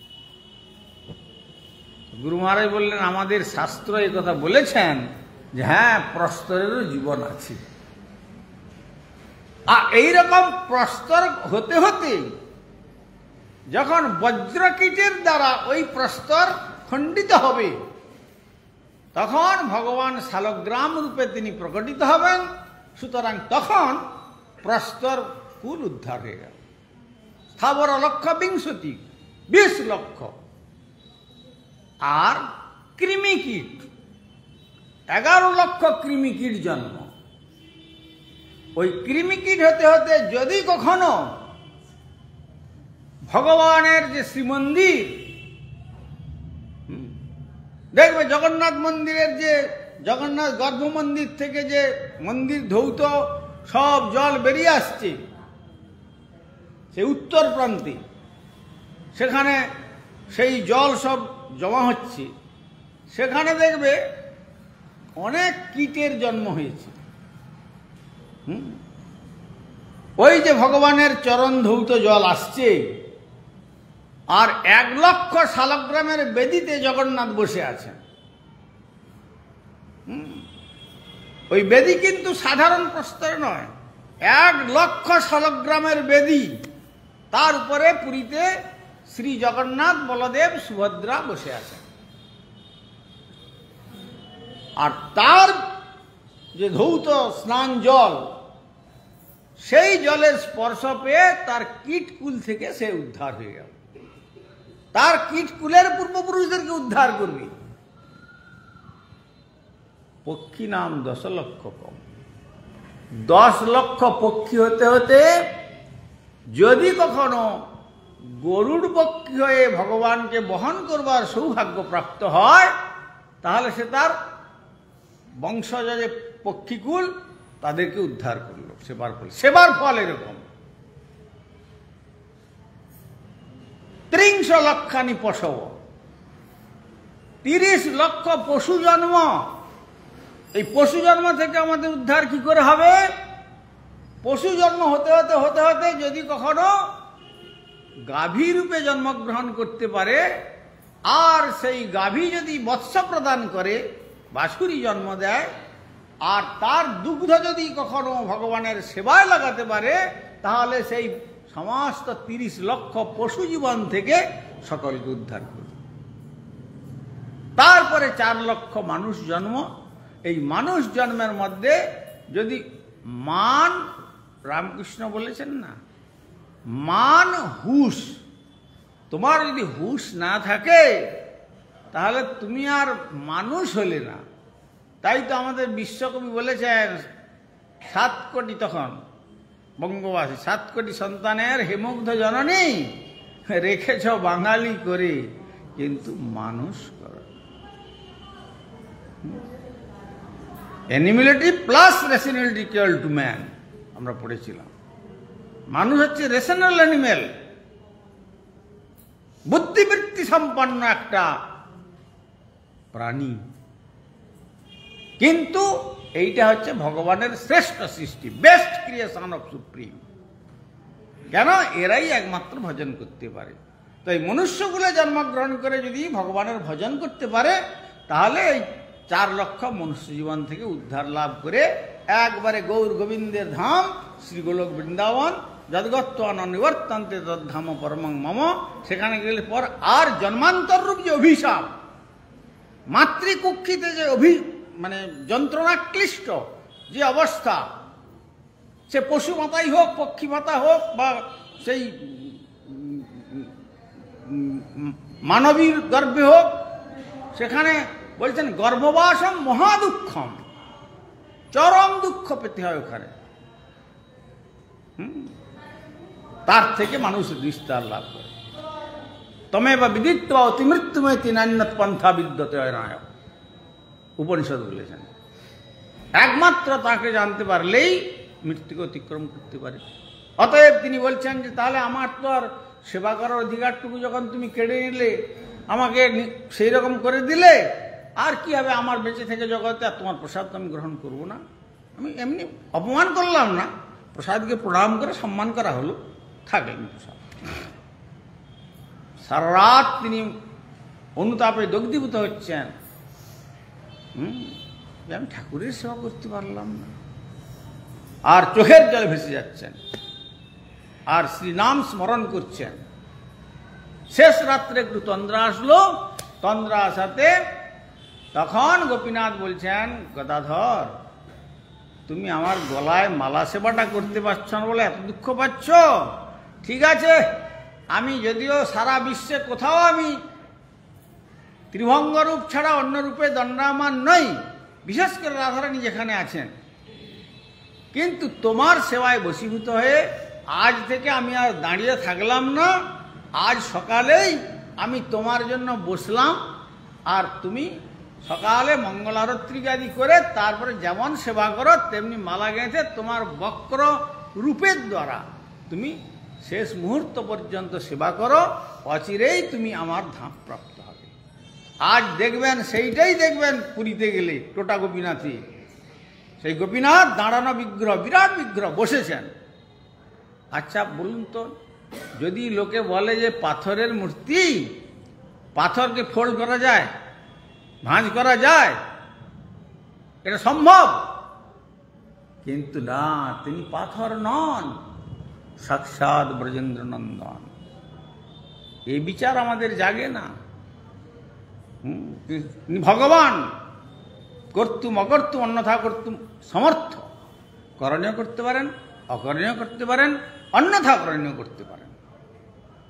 গুরু মহারাজ বললেন, আমাদের শাস্ত্র এই কথা বলেছেন যে হ্যাঁ, প্রস্তরেরও জীবন আছে। আর এইরকম প্রস্তর হতে হতে যখন বজ্রকীটের দ্বারা ওই প্রস্তর খণ্ডিত হবে, তখন ভগবান শালগ্রাম রূপে তিনি প্রকটিত হবেন। সুতরাং তখন প্রস্তর কুল উদ্ধার হয়ে গেল। স্থাবর লক্ষ বিংশতি 20 লক্ষ। আর কৃমিকীট 11 লক্ষ কৃমিকীট জন্ম। ওই কৃমিকীট হতে হতে যদি কখনো ভগবানের যে শ্রীমন্দির দেখবে, জগন্নাথ মন্দিরের যে জগন্নাথ গর্ভ মন্দির থেকে যে মন্দির ধৌত সব জল বেরিয়ে আসছে, সে উত্তর প্রান্তে, সেখানে সেই জল সব জমা হচ্ছে, সেখানে দেখবে অনেক কীটের জন্ম হয়েছে। ওই যে ভগবানের চরণ ধৌত জল আসছে, আর 1 লক্ষ শালগ্রামের বেদিতে জগন্নাথ বসে আছেন। ওই বেদি কিন্তু সাধারণ প্রস্তর নয়, 1,00,000 শালগ্রামের বেদী, তার উপরে পুরীতে শ্রী জগন্নাথ, বলদেব, সুভদ্রা বসে আছেন। আর তার যে ধৌত স্নান জল, সেই জলের স্পর্শ পেয়ে তার কীটকুল থেকে সে উদ্ধার হয়ে গেল। তার কীটকুলের পূর্বপুরুষদেরকে উদ্ধার করবে। পক্ষী নাম 10 লক্ষ কম। 10 লক্ষ পক্ষী হতে হতে যদি কখনো গরুড় পক্ষী হয়ে ভগবানকে বহন করবার সৌভাগ্য প্রাপ্ত হয়, তাহলে সে তার বংশজ যে পক্ষীকুল তাদেরকে উদ্ধার করলো, সেবার ফল এরকম। 30 লক্ষানি পশব, 30 লক্ষ পশু জন্ম। এই পশু জন্ম থেকে আমাদের উদ্ধার কি করে হবে? পশু জন্ম হতে হতে হতে হতে যদি কখনো গাভী রূপে জন্মগ্রহণ করতে পারে, আর সেই গাভী যদি বৎস প্রদান করে, বাছুরি জন্ম দেয়, আর তার দুগ্ধ যদি কখনো ভগবানের সেবায় লাগাতে পারে, তাহলে সেই সমস্ত 30 লক্ষ পশু জীবন থেকে সকলকে উদ্ধার করবে। তারপরে 4 লক্ষ মানুষ জন্ম। এই মানুষ জন্মের মধ্যে যদি মান, রামকৃষ্ণ বলেছেন না, মান হুশ, তোমার যদি হুশ না থাকে তাহলে তুমি আর মানুষ হলে না। তাই তো আমাদের বিশ্বকবি বলেছেন, 7 কোটি, তখন বঙ্গবাসী, 7 কোটি সন্তানের হেমুগ্ধ জননী রেখেছ বাঙালি করে, কিন্তু মানুষ করো। Animality plus rationality equal to man, আমরা পড়েছিলাম। মানুষ হচ্ছে রেশনাল অ্যানিমেল, বুদ্ধিবৃত্তি সম্পন্ন একটা প্রাণী, কিন্তু এইটা হচ্ছে ভগবানের শ্রেষ্ঠ সৃষ্টি, বেস্ট ক্রিয়েশন অফ সুপ্রিম। কেন? এরাই একমাত্র ভজন করতে পারে। তো এই মনুষ্যকুলে জন্মগ্রহণ করে যদি ভগবানের ভজন করতে পারে, তাহলে এই 4 লক্ষ মনুষ্য জীবন থেকে উদ্ধার লাভ করে একবারে গৌর গোবিন্দের ধাম শ্রীগোলক বৃন্দাবন, যদ্গত্ব অনিবর্তন্তে তদ্ধাম পরমং মম, সেখানে গেলে পর আর জন্মান্তর রূপ যে অভিশাপ, মাতৃকুক্ষিতে যে মানে যন্ত্রণাক্লিষ্ট যে অবস্থা, সে পশু মাতাই হোক, পক্ষী মাতা হোক, বা সেই মানবীর গর্ভে হোক, সেখানে বলছেন গর্ভবাসম মহাদুঃখম, চরম দুঃখ পেতে হয় ওখানে। তার থেকে মানুষ নিস্তার লাভ করে। তমেব বিদিত্বা অতিমৃত্যুমেতি নান্যৎ পন্থা বিদ্যতে নায়ক, উপনিষদ বলেছেন। একমাত্র তাকে জানতে পারলেই মৃত্যুকে অতিক্রম করতে পারে। অতএব তিনি বলছেন যে তাহলে আমার তো আর সেবা করার অধিকারটুকু যখন তুমি কেড়ে নিলে, আমাকে সেই রকম করে দিলে, আর কি হবে আমার বেঁচে থেকে জগতে? আর তোমার প্রসাদ তো আমি গ্রহণ করব না। আমি এমনি অপমান করলাম না, প্রসাদকে প্রণাম করে সম্মান করা হলো, থাকলেন প্রসাদ। সারা রাত তিনি অনুতাপে দগ্ধীভূত হচ্ছেন, আমি ঠাকুরের সেবা করতে পারলাম না, আর চোখের জলে ভেসে যাচ্ছেন, আর শ্রীনাম স্মরণ করছেন। শেষ রাত্রে একটু তন্দ্রা আসলো, তন্দ্রা আসাতে তখন গোপীনাথ বলছেন, গদাধর, তুমি আমার গলায় মালা সেবাটা করতে পারছ না বলে এত দুঃখ পাচ্ছ? ঠিক আছে, আমি যদিও সারা বিশ্বে কোথাও আমি ত্রিভঙ্গ রূপ ছাড়া অন্য রূপে দণ্ডায়মান নই, বিশেষ করে রাধারানী যেখানে আছেন, কিন্তু তোমার সেবায় বশীভূত হয়ে আজ থেকে আমি আর দাঁড়িয়ে থাকলাম না। আজ সকালেই আমি তোমার জন্য বসলাম, আর তুমি সকালে মঙ্গলারত্রিকাদি করে তারপরে যেমন সেবা করো তেমনি মালা গেঁথে তোমার বক্র রূপের দ্বারা তুমি শেষ মুহূর্ত পর্যন্ত সেবা করো, অচিরেই তুমি আমার ধাম প্রাপ্ত হবে। আজ দেখবেন, সেইটাই দেখবেন পুরীতে গেলে টোটা গোপীনাথে, সেই গোপীনাথ দাঁড়ানো বিগ্রহ, বিরাট বিগ্রহ বসেছেন। আচ্ছা বলুন তো, যদি লোকে বলে যে পাথরের মূর্তি, পাথরকে ফোল্ড করা যায়, ভাঁজ করা যায়, এটা সম্ভব? কিন্তু না, তিনি পাথর নন, সাক্ষাৎ ব্রজেন্দ্র নন্দন। এই বিচার আমাদের জাগে না। তিনি ভগবান, কর্তুম অকর্তুম অন্যথা কর্তুম সমর্থ। করণীয় করতে পারেন, অকরণীয় করতে পারেন, অন্যথা করণীয় করতে পারেন।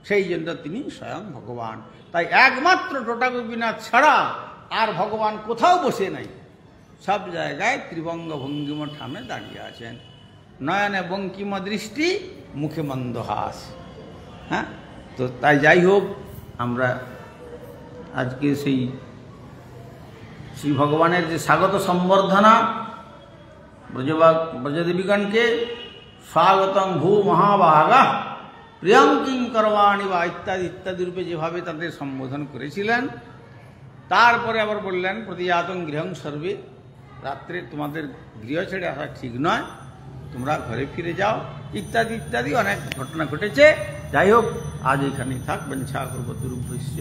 সেই জন্য তিনি স্বয়ং ভগবান। তাই একমাত্র টোটা গোপীনাথ ছাড়া আর ভগবান কোথাও বসে নাই, সব জায়গায় ত্রিভঙ্গ ভঙ্গিম ঠামে দাঁড়িয়ে আছেন। নয়নে বঙ্কিম দৃষ্টি, মুখে মন্দহাস। হ্যাঁ, তো তাই যাই হোক, আমরা আজকে সেই শ্রী ভগবানের যে স্বাগত সম্বর্ধনা, ব্রজদেবীগণকে স্বাগতং ভূ মহাভাগা প্রিয়ং কিং করবাণী বা ইত্যাদি ইত্যাদি রূপে যেভাবে তাদের সম্বোধন করেছিলেন, তারপরে আবার বললেন প্রতিজাতং গৃহং সর্বে, রাত্রে তোমাদের গৃহ ছেড়ে আসা ঠিক নয়, তোমরা ঘরে ফিরে যাও, ইত্যাদি ইত্যাদি অনেক ঘটনা ঘটেছে। যাই হোক, আজ এখানেই থাক। বঞ্ছা করব দুর্ভস্য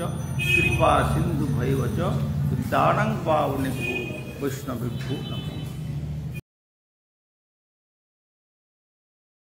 কৃপা সিন্ধু ভৈবচ পতিতানাং পাবনেভ্যো বৈষ্ণবেভ্যো নমঃ।